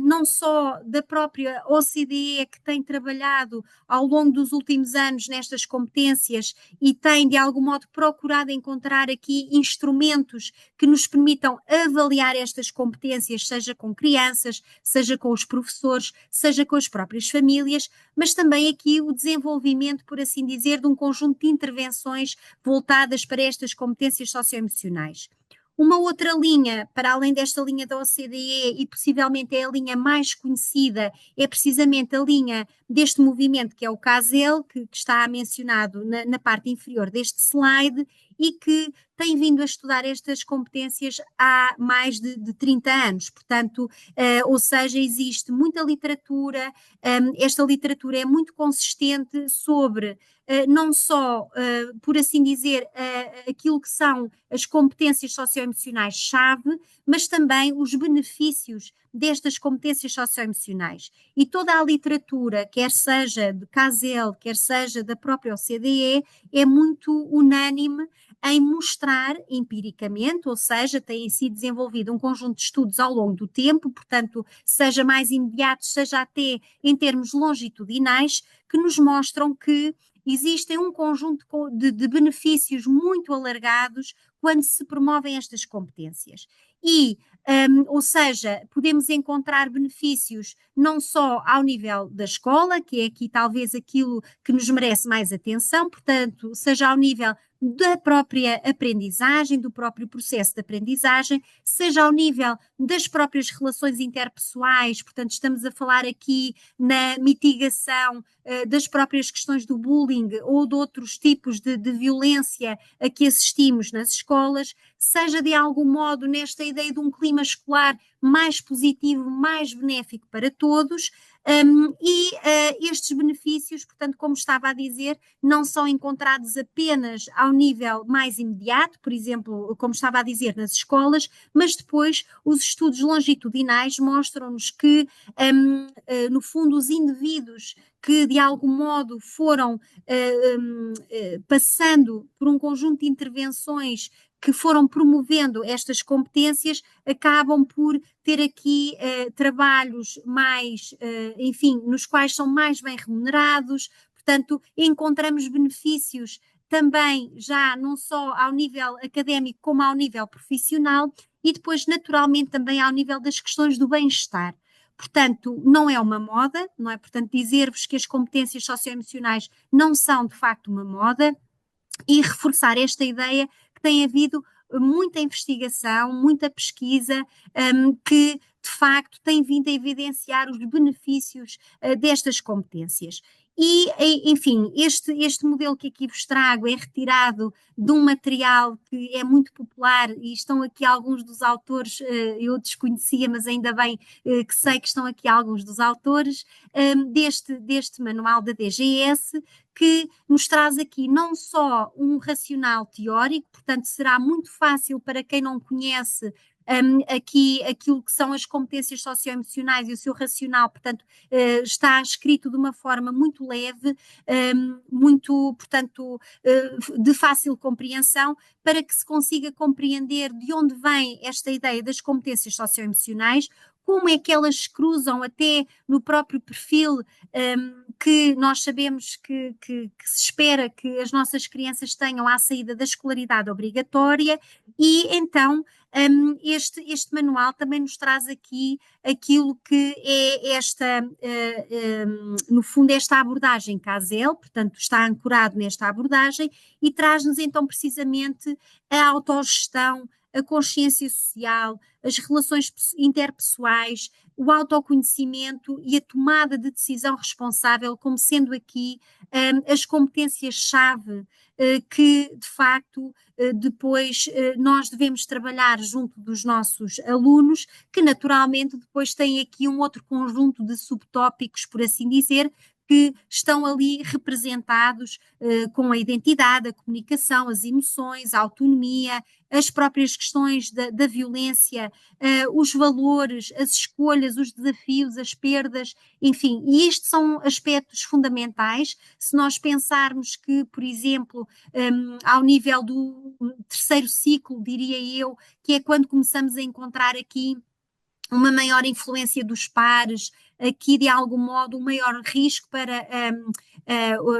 não só da própria OCDE, que tem trabalhado ao longo dos últimos anos nestas competências e tem, de algum modo, procurado encontrar aqui instrumentos que nos permitam avaliar estas competências, seja com crianças, seja com os professores, seja com as próprias famílias, mas também aqui o desenvolvimento, por assim dizer, de um conjunto de intervenções voltadas para estas competências socioemocionais. Uma outra linha, para além desta linha da OCDE, e possivelmente é a linha mais conhecida, é precisamente a linha deste movimento que é o CASEL, que está mencionado na parte inferior deste slide e que tem vindo a estudar estas competências há mais de 30 anos, portanto, ou seja, existe muita literatura, esta literatura é muito consistente sobre não só, por assim dizer, aquilo que são as competências socioemocionais-chave, mas também os benefícios destas competências socioemocionais. E toda a literatura, quer seja de CASEL, quer seja da própria OCDE, é muito unânime em mostrar empiricamente, ou seja, tem sido desenvolvido um conjunto de estudos ao longo do tempo, portanto, seja mais imediato, seja até em termos longitudinais, que nos mostram que existem um conjunto de benefícios muito alargados quando se promovem estas competências. E, ou seja, podemos encontrar benefícios não só ao nível da escola, que é aqui talvez aquilo que nos merece mais atenção, portanto, seja ao nível da própria aprendizagem, do próprio processo de aprendizagem, seja ao nível das próprias relações interpessoais, portanto, estamos a falar aqui na mitigação das próprias questões do bullying ou de outros tipos de violência a que assistimos nas escolas, seja de algum modo nesta ideia de um clima escolar mais positivo, mais benéfico para todos, estes benefícios, portanto, como estava a dizer, não são encontrados apenas ao nível mais imediato, por exemplo, como estava a dizer, nas escolas, mas depois os estudos longitudinais mostram-nos que, no fundo, os indivíduos que de algum modo foram passando por um conjunto de intervenções que foram promovendo estas competências, acabam por ter aqui trabalhos mais, enfim, nos quais são mais bem remunerados, portanto, encontramos benefícios também já não só ao nível académico como ao nível profissional e depois naturalmente também ao nível das questões do bem-estar. Portanto, não é uma moda, não é? Portanto, dizer-vos que as competências socioemocionais não são de facto uma moda e reforçar esta ideia que tem havido muita investigação, muita pesquisa que de facto tem vindo a evidenciar os benefícios destas competências. E, enfim, este modelo que aqui vos trago é retirado de um material que é muito popular e estão aqui alguns dos autores, eu desconhecia, mas ainda bem que sei que estão aqui alguns dos autores deste manual da DGS, que nos traz aqui não só um racional teórico, portanto será muito fácil para quem não conhece aqui aquilo que são as competências socioemocionais e o seu racional, portanto, está escrito de uma forma muito leve, muito, portanto, de fácil compreensão, para que se consiga compreender de onde vem esta ideia das competências socioemocionais, como é que elas se cruzam até no próprio perfil que nós sabemos que se espera que as nossas crianças tenham à saída da escolaridade obrigatória e então este manual também nos traz aqui aquilo que é esta, no fundo, esta abordagem CASEL, portanto está ancorado nesta abordagem e traz-nos então precisamente a autogestão, a consciência social, as relações interpessoais, o autoconhecimento e a tomada de decisão responsável como sendo aqui as competências-chave que, de facto, depois nós devemos trabalhar junto dos nossos alunos, que naturalmente depois têm aqui um outro conjunto de subtópicos, por assim dizer, que estão ali representados com a identidade, a comunicação, as emoções, a autonomia, as próprias questões da violência, os valores, as escolhas, os desafios, as perdas, enfim, e estes são aspectos fundamentais. Se nós pensarmos que, por exemplo, ao nível do terceiro ciclo, diria eu, que é quando começamos a encontrar aqui uma maior influência dos pares, aqui de algum modo um maior risco para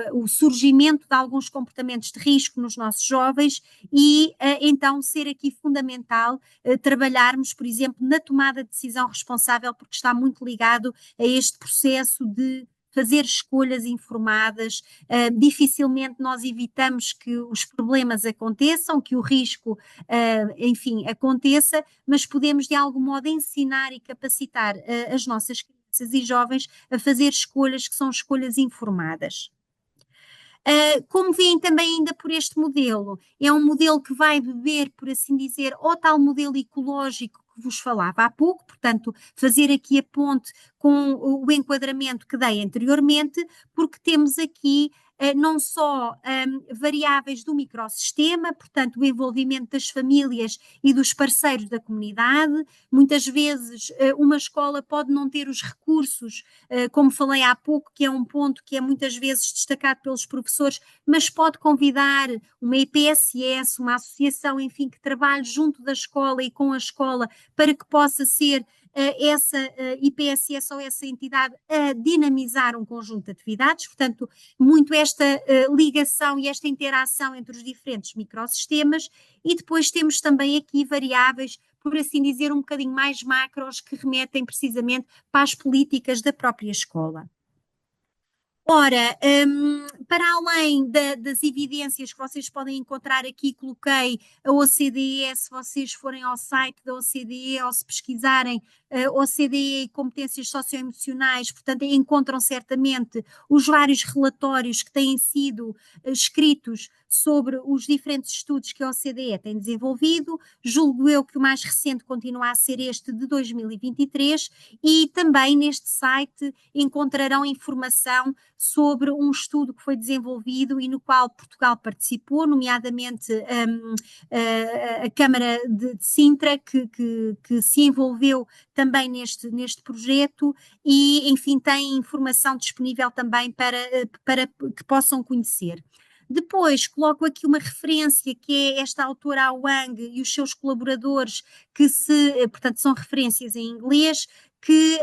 o surgimento de alguns comportamentos de risco nos nossos jovens e então ser aqui fundamental trabalharmos, por exemplo, na tomada de decisão responsável, porque está muito ligado a este processo de fazer escolhas informadas, dificilmente nós evitamos que os problemas aconteçam, que o risco, enfim, aconteça, mas podemos de algum modo ensinar e capacitar as nossas crianças crianças e jovens a fazer escolhas que são escolhas informadas. Como veem também ainda por este modelo, é um modelo que vai beber, por assim dizer, ao tal modelo ecológico que vos falava há pouco, portanto, fazer aqui a ponte com o enquadramento que dei anteriormente, porque temos aqui não só variáveis do microssistema, portanto, o envolvimento das famílias e dos parceiros da comunidade. Muitas vezes uma escola pode não ter os recursos, como falei há pouco, que é um ponto que é muitas vezes destacado pelos professores, mas pode convidar uma IPSS, uma associação, enfim, que trabalhe junto da escola e com a escola para que possa ser essa IPSS ou essa entidade a dinamizar um conjunto de atividades, portanto, muito esta ligação e esta interação entre os diferentes microsistemas, e depois temos também aqui variáveis, por assim dizer, um bocadinho mais macros, que remetem precisamente para as políticas da própria escola. Ora, para além das evidências que vocês podem encontrar aqui, coloquei a OCDE, se vocês forem ao site da OCDE ou se pesquisarem OCDE e competências socioemocionais, portanto, encontram certamente os vários relatórios que têm sido escritos sobre os diferentes estudos que a OCDE tem desenvolvido. Julgo eu que o mais recente continua a ser este de 2023, e também neste site encontrarão informação sobre um estudo que foi desenvolvido e no qual Portugal participou, nomeadamente a Câmara de Sintra, que se envolveu também neste projeto, e, enfim, tem informação disponível também para que possam conhecer. Depois coloco aqui uma referência, que é esta autora, a Wang, e os seus colaboradores, portanto, são referências em inglês, que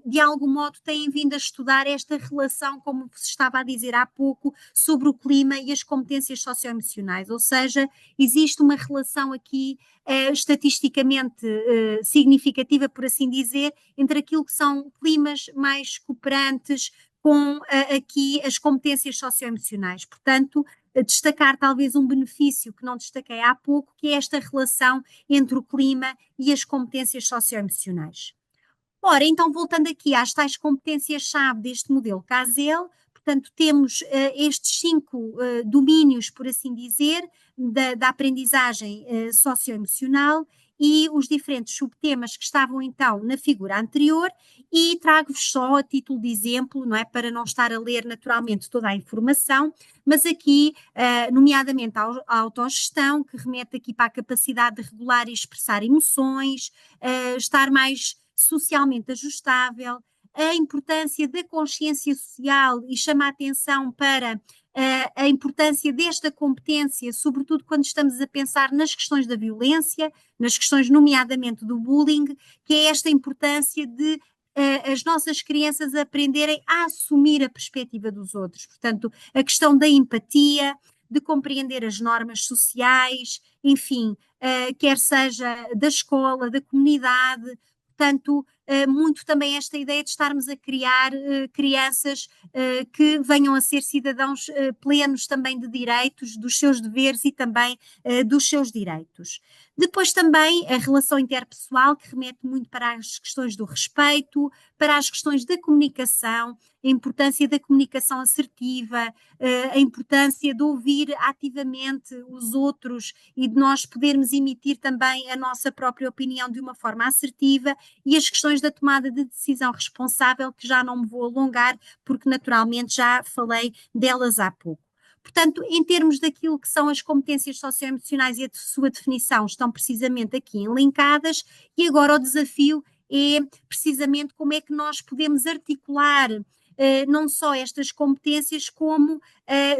de algum modo têm vindo a estudar esta relação, como se estava a dizer há pouco, sobre o clima e as competências socioemocionais, ou seja, existe uma relação aqui estatisticamente significativa, por assim dizer, entre aquilo que são climas mais cooperantes com aqui as competências socioemocionais. Portanto, destacar talvez um benefício que não destaquei há pouco, que é esta relação entre o clima e as competências socioemocionais. Ora, então, voltando aqui às tais competências-chave deste modelo CASEL, portanto, temos estes 5 domínios, por assim dizer, da aprendizagem socioemocional, e os diferentes subtemas que estavam então na figura anterior, e trago-vos só a título de exemplo, não é, para não estar a ler naturalmente toda a informação, mas aqui, nomeadamente a autogestão, que remete aqui para a capacidade de regular e expressar emoções, estar mais socialmente ajustável, a importância da consciência social, e chama a atenção para a importância desta competência, sobretudo quando estamos a pensar nas questões da violência, nas questões nomeadamente do bullying, que é esta importância de as nossas crianças aprenderem a assumir a perspectiva dos outros, portanto, a questão da empatia, de compreender as normas sociais, enfim, quer seja da escola, da comunidade. Portanto, muito também esta ideia de estarmos a criar crianças que venham a ser cidadãos plenos também de direitos, dos seus deveres e também dos seus direitos. Depois também a relação interpessoal, que remete muito para as questões do respeito, para as questões da comunicação, a importância da comunicação assertiva, a importância de ouvir ativamente os outros e de nós podermos emitir também a nossa própria opinião de uma forma assertiva, e as questões da tomada de decisão responsável, que já não me vou alongar, porque naturalmente já falei delas há pouco. Portanto, em termos daquilo que são as competências socioemocionais e a sua definição, estão precisamente aqui elencadas, e agora o desafio é precisamente como é que nós podemos articular não só estas competências, como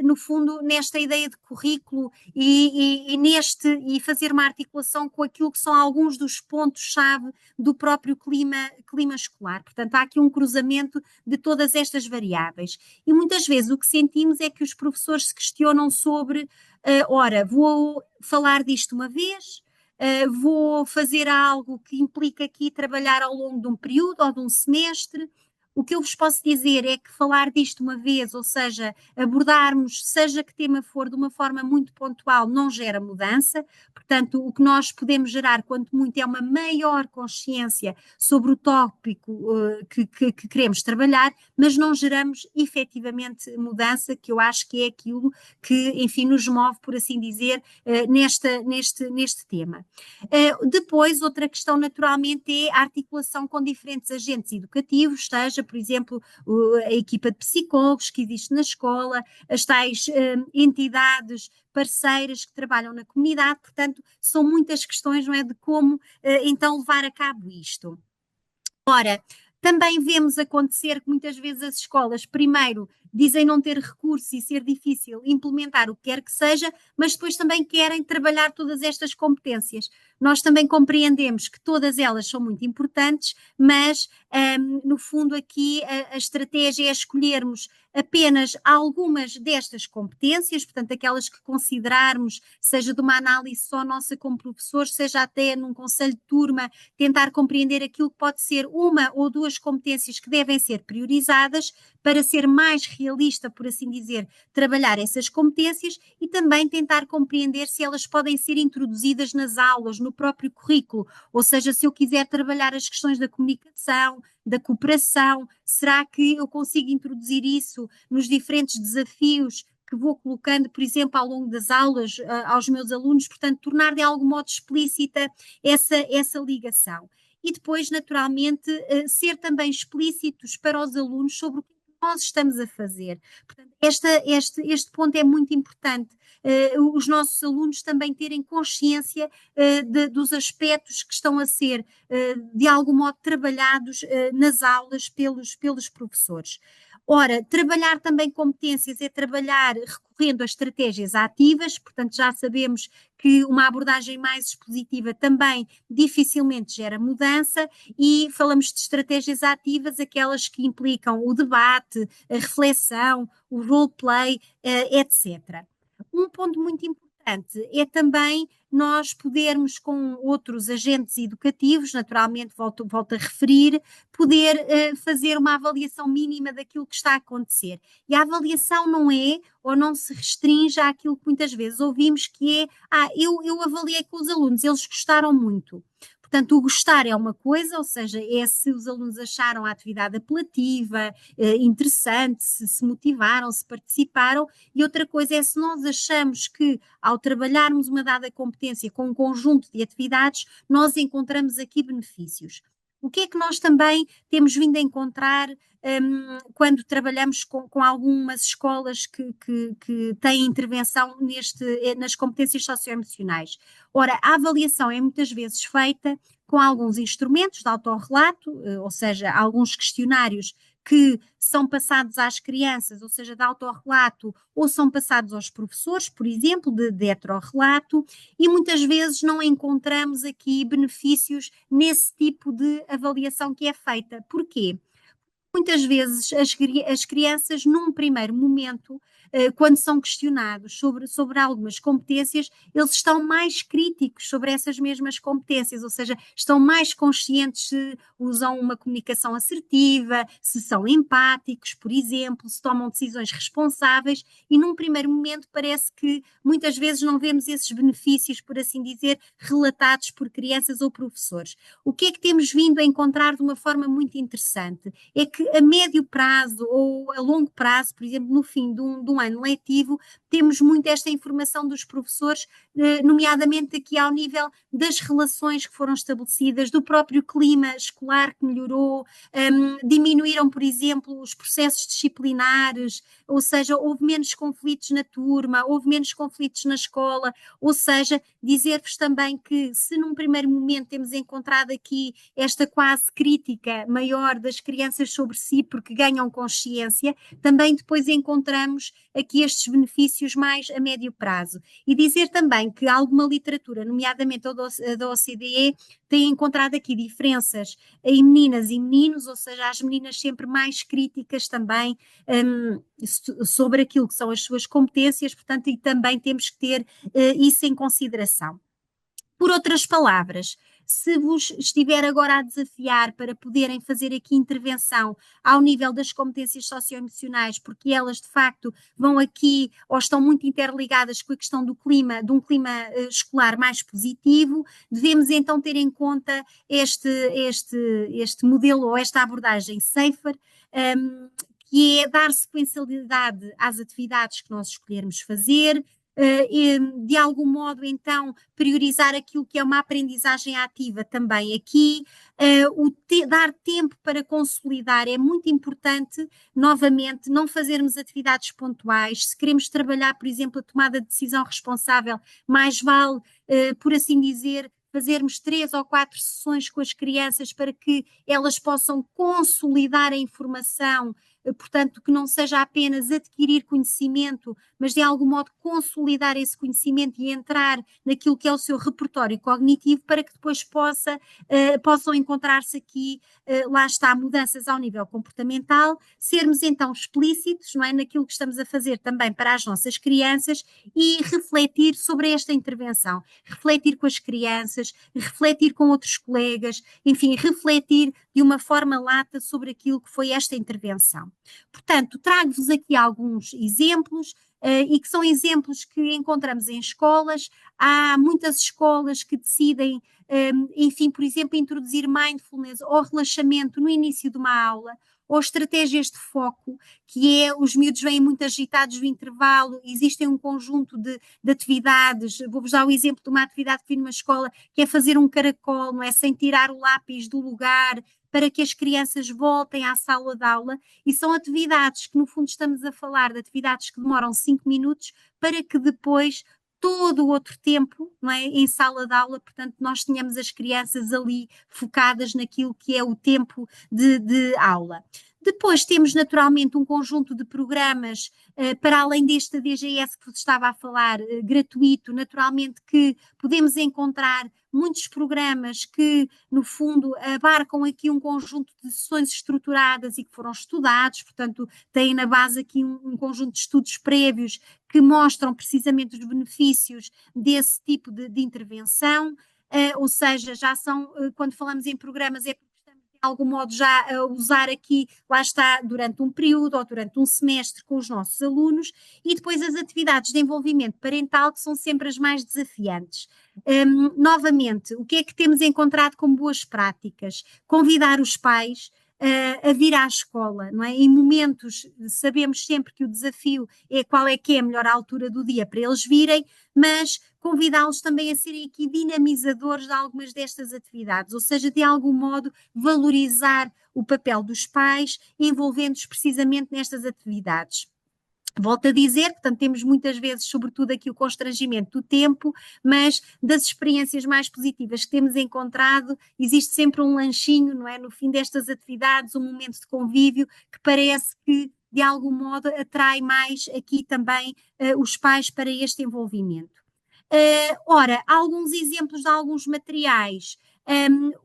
no fundo nesta ideia de currículo e fazer uma articulação com aquilo que são alguns dos pontos-chave do próprio clima escolar. Portanto, há aqui um cruzamento de todas estas variáveis, e muitas vezes o que sentimos é que os professores se questionam sobre, ora, vou falar disto uma vez, vou fazer algo que implica aqui trabalhar ao longo de um período ou de um semestre, O que eu vos posso dizer é que falar disto uma vez, ou seja, abordarmos, seja que tema for, de uma forma muito pontual, não gera mudança. Portanto, o que nós podemos gerar, quanto muito, é uma maior consciência sobre o tópico que queremos trabalhar, mas não geramos efetivamente mudança, que eu acho que é aquilo que, enfim, nos move, por assim dizer, neste tema. Depois, outra questão naturalmente é a articulação com diferentes agentes educativos, seja, por exemplo, a equipa de psicólogos que existe na escola, as tais entidades parceiras que trabalham na comunidade, portanto, são muitas questões, não é, de como então levar a cabo isto. Ora, também vemos acontecer que muitas vezes as escolas, primeiro, dizem não ter recursos e ser difícil implementar o que quer que seja, mas depois também querem trabalhar todas estas competências. Nós também compreendemos que todas elas são muito importantes, mas, no fundo, aqui a estratégia é escolhermos apenas algumas destas competências, portanto, aquelas que considerarmos, seja de uma análise só nossa como professores, seja até num conselho de turma, tentar compreender aquilo que pode ser uma ou duas competências que devem ser priorizadas para ser mais realista, por assim dizer, trabalhar essas competências e também tentar compreender se elas podem ser introduzidas nas aulas, no próprio currículo, ou seja, se eu quiser trabalhar as questões da comunicação, da cooperação, será que eu consigo introduzir isso nos diferentes desafios que vou colocando, por exemplo, ao longo das aulas aos meus alunos, portanto, tornar de algum modo explícita essa ligação. E depois, naturalmente, ser também explícitos para os alunos sobre o que nós estamos a fazer. Portanto, este ponto é muito importante. Os nossos alunos também terem consciência dos aspectos que estão a ser, de algum modo, trabalhados nas aulas pelos professores. Ora, trabalhar também competências é trabalhar recorrendo a estratégias ativas, portanto já sabemos que uma abordagem mais expositiva também dificilmente gera mudança e falamos de estratégias ativas, aquelas que implicam o debate, a reflexão, o roleplay, etc. Um ponto muito importante é também nós podermos, com outros agentes educativos, naturalmente volto a referir, poder fazer uma avaliação mínima daquilo que está a acontecer. E a avaliação não é, ou não se restringe àquilo que muitas vezes ouvimos, que é, eu avaliei com os alunos, eles gostaram muito. Portanto, o gostar é uma coisa, ou seja, é se os alunos acharam a atividade apelativa, interessante, se motivaram, se participaram, e outra coisa é se nós achamos que, ao trabalharmos uma dada competência com um conjunto de atividades, nós encontramos aqui benefícios. O que é que nós também temos vindo a encontrar quando trabalhamos com algumas escolas que têm intervenção nas competências socioemocionais? Ora, a avaliação é muitas vezes feita com alguns instrumentos de autorrelato, ou seja, alguns questionários que são passados às crianças, ou seja, de autorrelato, ou são passados aos professores, por exemplo, de heterorrelato, e muitas vezes não encontramos aqui benefícios nesse tipo de avaliação que é feita. Porquê? Muitas vezes as crianças, num primeiro momento, quando são questionados sobre algumas competências, eles estão mais críticos sobre essas mesmas competências, ou seja, estão mais conscientes se usam uma comunicação assertiva, se são empáticos, por exemplo, se tomam decisões responsáveis, e num primeiro momento parece que muitas vezes não vemos esses benefícios, por assim dizer, relatados por crianças ou professores. O que é que temos vindo a encontrar de uma forma muito interessante? É que a médio prazo ou a longo prazo, por exemplo, no fim de um ano letivo, temos muito esta informação dos professores, nomeadamente aqui ao nível das relações que foram estabelecidas, do próprio clima escolar que melhorou, diminuíram, por exemplo, os processos disciplinares, ou seja, houve menos conflitos na turma, houve menos conflitos na escola, ou seja, dizer-vos também que se num primeiro momento temos encontrado aqui esta quase crítica maior das crianças sobre si porque ganham consciência, também depois encontramos aqui estes benefícios mais a médio prazo. E dizer também que alguma literatura, nomeadamente a da OCDE, tem encontrado aqui diferenças em meninas e meninos, ou seja, as meninas sempre mais críticas também sobre aquilo que são as suas competências, portanto, e também temos que ter isso em consideração. Por outras palavras, Se vos estiver agora a desafiar para poderem fazer aqui intervenção ao nível das competências socioemocionais, porque elas de facto vão aqui ou estão muito interligadas com a questão do clima, de um clima escolar mais positivo, devemos então ter em conta este modelo ou esta abordagem SAFER, que é dar sequencialidade às atividades que nós escolhermos fazer, de algum modo então priorizar aquilo que é uma aprendizagem ativa também aqui, dar tempo para consolidar é muito importante, novamente, não fazermos atividades pontuais, se queremos trabalhar, por exemplo, a tomada de decisão responsável, mais vale, por assim dizer, fazermos 3 ou 4 sessões com as crianças para que elas possam consolidar a informação, portanto, que não seja apenas adquirir conhecimento, mas de algum modo consolidar esse conhecimento e entrar naquilo que é o seu repertório cognitivo para que depois possam encontrar-se aqui, lá está, mudanças ao nível comportamental, sermos então explícitos, não é, naquilo que estamos a fazer também para as nossas crianças e refletir sobre esta intervenção, refletir com as crianças, refletir com outros colegas, enfim, refletir de uma forma lata sobre aquilo que foi esta intervenção. Portanto, trago-vos aqui alguns exemplos, e que são exemplos que encontramos em escolas. Há muitas escolas que decidem, enfim, por exemplo, introduzir mindfulness ou relaxamento no início de uma aula, ou estratégias de foco, que é, os miúdos vêm muito agitados no intervalo, existem um conjunto de atividades, vou-vos dar o exemplo de uma atividade que vi numa escola, que é fazer um caracol, não é? Sem tirar o lápis do lugar, para que as crianças voltem à sala de aula, e são atividades que no fundo estamos a falar de atividades que demoram 5 minutos, para que depois todo o outro tempo, não é, em sala de aula, portanto nós tenhamos as crianças ali focadas naquilo que é o tempo de aula. Depois temos naturalmente um conjunto de programas, para além deste DGS que vos estava a falar, gratuito, naturalmente que podemos encontrar muitos programas que no fundo abarcam aqui um conjunto de sessões estruturadas e que foram estudados, portanto têm na base aqui um conjunto de estudos prévios que mostram precisamente os benefícios desse tipo de intervenção, ou seja, já são, quando falamos em programas, é de algum modo já a usar aqui, lá está, durante um período ou durante um semestre com os nossos alunos, e depois as atividades de envolvimento parental, que são sempre as mais desafiantes. Novamente, o que é que temos encontrado como boas práticas? Convidar os pais a vir à escola, não é? Em momentos, sabemos sempre que o desafio é qual é que é a melhor altura do dia para eles virem, mas convidá-los também a serem aqui dinamizadores de algumas destas atividades, ou seja, de algum modo valorizar o papel dos pais, envolvendo-os precisamente nestas atividades. Volto a dizer, portanto, temos muitas vezes, sobretudo aqui, o constrangimento do tempo, mas das experiências mais positivas que temos encontrado, existe sempre um lanchinho, não é? No fim destas atividades, um momento de convívio que parece que, de algum modo, atrai mais aqui também os pais para este envolvimento. Ora, alguns exemplos de alguns materiais.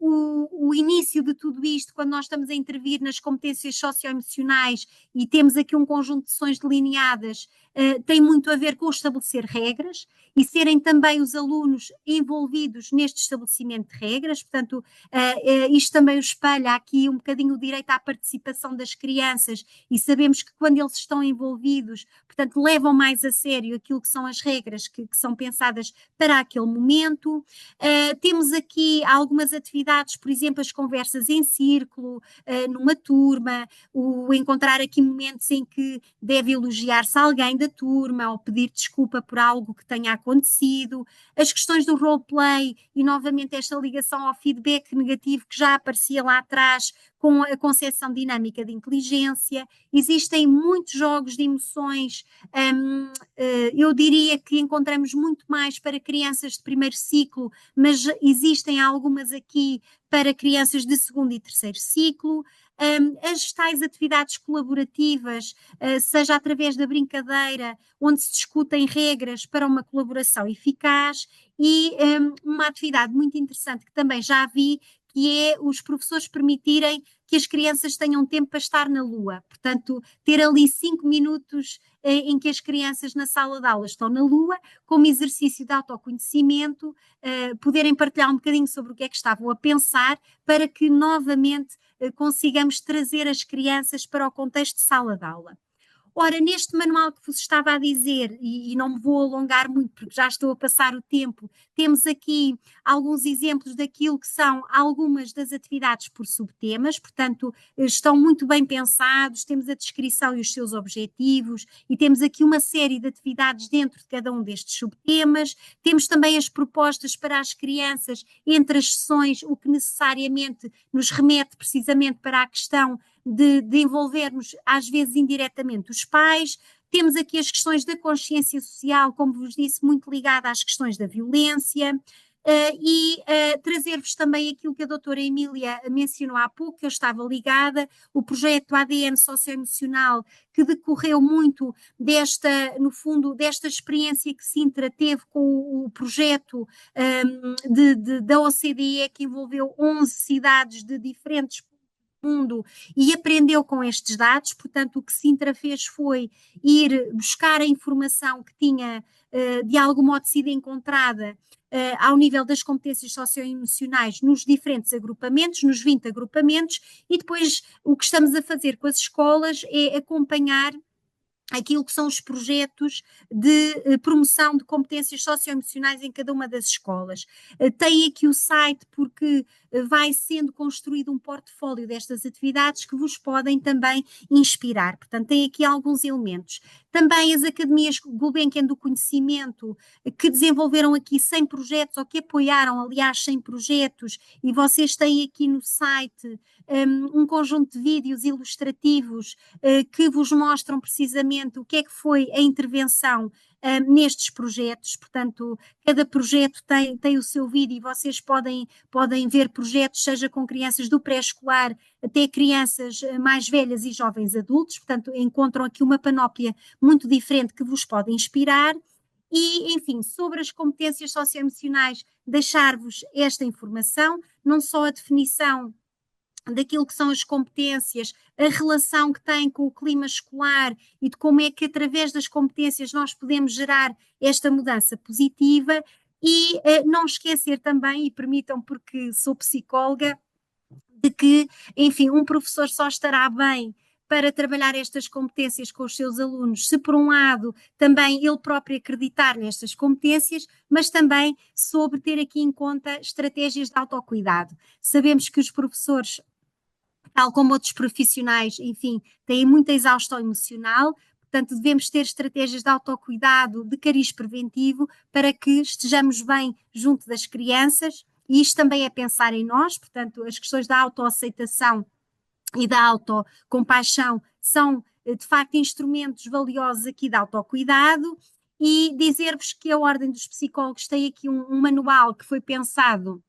O início de tudo isto, quando nós estamos a intervir nas competências socioemocionais e temos aqui um conjunto de sessões delineadas, tem muito a ver com estabelecer regras e serem também os alunos envolvidos neste estabelecimento de regras, portanto, isto também espelha aqui um bocadinho o direito à participação das crianças, e sabemos que quando eles estão envolvidos, portanto, levam mais a sério aquilo que são as regras que são pensadas para aquele momento. Temos aqui algumas atividades, por exemplo, as conversas em círculo, numa turma, o encontrar aqui momentos em que deve elogiar-se alguém da turma ou pedir desculpa por algo que tenha acontecido, as questões do roleplay e novamente esta ligação ao feedback negativo que já aparecia lá atrás com a concepção dinâmica de inteligência. Existem muitos jogos de emoções, eu diria que encontramos muito mais para crianças de primeiro ciclo, mas existem algumas aqui para crianças de segundo e terceiro ciclo. As tais atividades colaborativas, seja através da brincadeira, onde se discutem regras para uma colaboração eficaz, e uma atividade muito interessante que também já vi, que é os professores permitirem que as crianças tenham tempo para estar na Lua, portanto, ter ali 5 minutos em que as crianças na sala de aula estão na Lua, como exercício de autoconhecimento, poderem partilhar um bocadinho sobre o que é que estavam a pensar, para que novamente consigamos trazer as crianças para o contexto de sala de aula. Ora, neste manual que vos estava a dizer, e não me vou alongar muito porque já estou a passar o tempo, temos aqui alguns exemplos daquilo que são algumas das atividades por subtemas, portanto, estão muito bem pensados, temos a descrição e os seus objetivos, e temos aqui uma série de atividades dentro de cada um destes subtemas, temos também as propostas para as crianças entre as sessões, o que necessariamente nos remete precisamente para a questão de envolvermos, às vezes indiretamente, os pais. Temos aqui as questões da consciência social, como vos disse, muito ligada às questões da violência, trazer-vos também aquilo que a doutora Emília mencionou há pouco, que eu estava ligada, o projeto ADN socioemocional, que decorreu muito no fundo, desta experiência que Sintra teve com o projeto da OCDE, que envolveu 11 cidades de diferentes mundo, e aprendeu com estes dados. Portanto, o que Sintra fez foi ir buscar a informação que tinha de algum modo sido encontrada ao nível das competências socioemocionais nos diferentes agrupamentos, nos 20 agrupamentos, e depois o que estamos a fazer com as escolas é acompanhar aquilo que são os projetos de promoção de competências socioemocionais em cada uma das escolas. Tem aqui o site, porque vai sendo construído um portfólio destas atividades que vos podem também inspirar. Portanto, tem aqui alguns elementos. Também as academias Gulbenkian do conhecimento, que desenvolveram aqui 100 projetos, ou que apoiaram, aliás, 100 projetos, e vocês têm aqui no site um conjunto de vídeos ilustrativos que vos mostram precisamente o que é que foi a intervenção nestes projetos. Portanto, cada projeto tem o seu vídeo, e vocês podem ver projetos, seja com crianças do pré-escolar até crianças mais velhas e jovens adultos. Portanto, encontram aqui uma panóplia muito diferente que vos pode inspirar. E, enfim, sobre as competências socioemocionais, deixar-vos esta informação, não só a definição daquilo que são as competências, a relação que tem com o clima escolar e de como é que através das competências nós podemos gerar esta mudança positiva. E não esquecer também, e permitam, porque sou psicóloga, de que, enfim, um professor só estará bem para trabalhar estas competências com os seus alunos, se por um lado também ele próprio acreditar nestas competências, mas também sobre ter aqui em conta estratégias de autocuidado. Sabemos que os professores, tal como outros profissionais, enfim, têm muita exaustão emocional. Portanto, devemos ter estratégias de autocuidado, de cariz preventivo, para que estejamos bem junto das crianças, e isto também é pensar em nós. Portanto, as questões da autoaceitação e da autocompaixão são, de facto, instrumentos valiosos aqui de autocuidado. E dizer-vos que a Ordem dos Psicólogos tem aqui um manual que foi pensado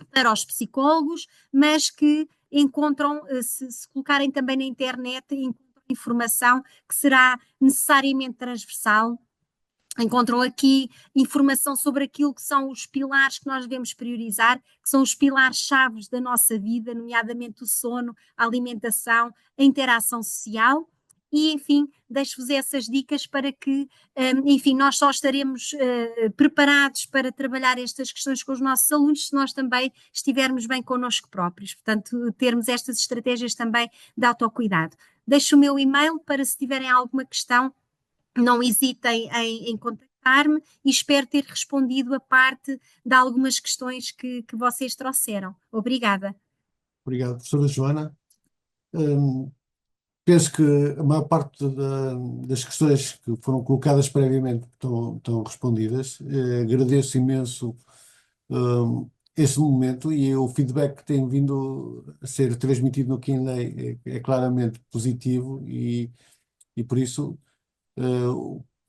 para os psicólogos, mas que encontram, se colocarem também na internet, encontram informação que será necessariamente transversal. Encontram aqui informação sobre aquilo que são os pilares que nós devemos priorizar, que são os pilares-chave da nossa vida, nomeadamente o sono, a alimentação, a interação social. E, enfim, deixo-vos essas dicas para que, enfim, nós só estaremos preparados para trabalhar estas questões com os nossos alunos se nós também estivermos bem connosco próprios. Portanto, termos estas estratégias também de autocuidado. Deixo o meu e-mail para, se tiverem alguma questão, não hesitem em contactar-me, e espero ter respondido a parte de algumas questões que vocês trouxeram. Obrigada. Obrigado, professora Joana. Penso que a maior parte das questões que foram colocadas previamente estão respondidas. Agradeço imenso esse momento, e o feedback que tem vindo a ser transmitido no Q&A é claramente positivo, e por isso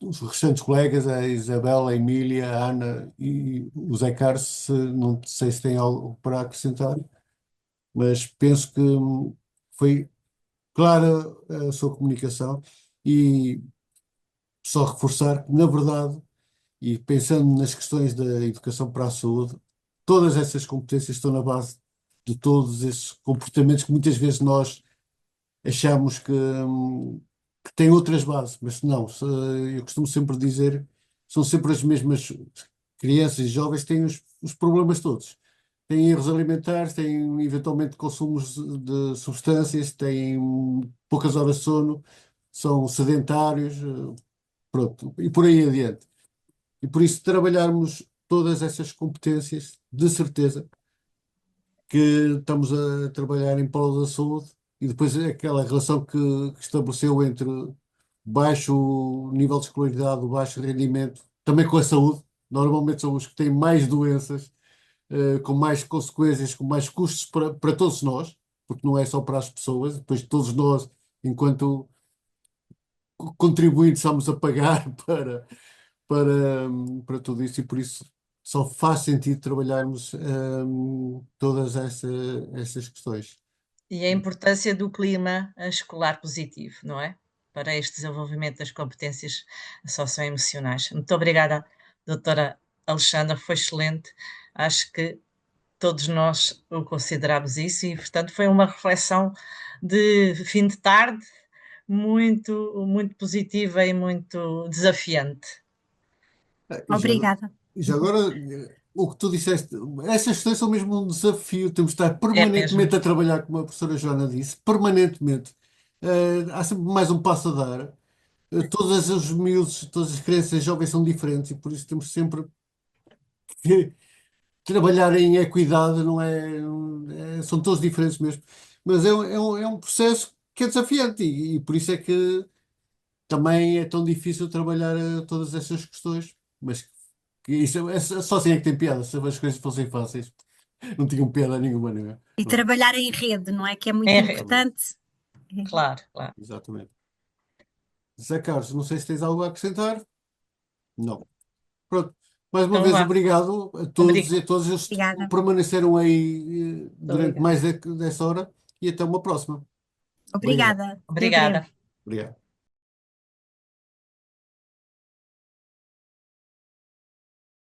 os restantes colegas, a Isabel, a Emília, a Ana e o Zé Carlos, não sei se têm algo para acrescentar, mas penso que foi clara a sua comunicação. E só reforçar que, na verdade, e pensando nas questões da educação para a saúde, todas essas competências estão na base de todos esses comportamentos que muitas vezes nós achamos que têm outras bases, mas não, eu costumo sempre dizer, são sempre as mesmas crianças e jovens que têm os problemas todos. Têm erros alimentares, têm eventualmente consumos de substâncias, têm poucas horas de sono, são sedentários, pronto, e por aí adiante. E por isso trabalharmos todas essas competências, de certeza que estamos a trabalhar em prol da saúde e depois aquela relação que estabeleceu entre baixo nível de escolaridade, o baixo rendimento, também com a saúde. Normalmente são os que têm mais doenças, com mais consequências, com mais custos para todos nós, porque não é só para as pessoas, depois todos nós, enquanto contribuintes, estamos a pagar para tudo isso e por isso só faz sentido trabalharmos todas essas questões. E a importância do clima escolar positivo, não é? Para este desenvolvimento das competências socioemocionais. Muito obrigada, doutora Alexandra, foi excelente. Acho que todos nós o consideramos isso e, portanto, foi uma reflexão de fim de tarde muito, muito positiva e muito desafiante. E Obrigada. já agora, o que tu disseste, essas questões são mesmo um desafio, temos de estar É permanentemente mesmo. a trabalhar, como a professora Joana disse, permanentemente. Há sempre mais um passo a dar. Todos os miúdos, todas as crianças jovens são diferentes e por isso temos sempre que trabalhar em equidade, não são todos diferentes mesmo. Mas é um processo que é desafiante e por isso é que também é tão difícil trabalhar todas essas questões. Mas que isso só assim é que tem piada. Se as coisas fossem fáceis, não tinham piada nenhuma, não é? E trabalhar em rede, não é? Que é muito Em rede. importante. Claro, claro. Exatamente. Zé Carlos, não sei se tens algo a acrescentar. Não. Pronto. Mais uma Então vez, vá. obrigado a todos e a todas os que Obrigada. permaneceram aí durante Obrigada. mais dessa hora e até uma próxima. Obrigado. Obrigada. Até breve. Obrigada. Obrigado.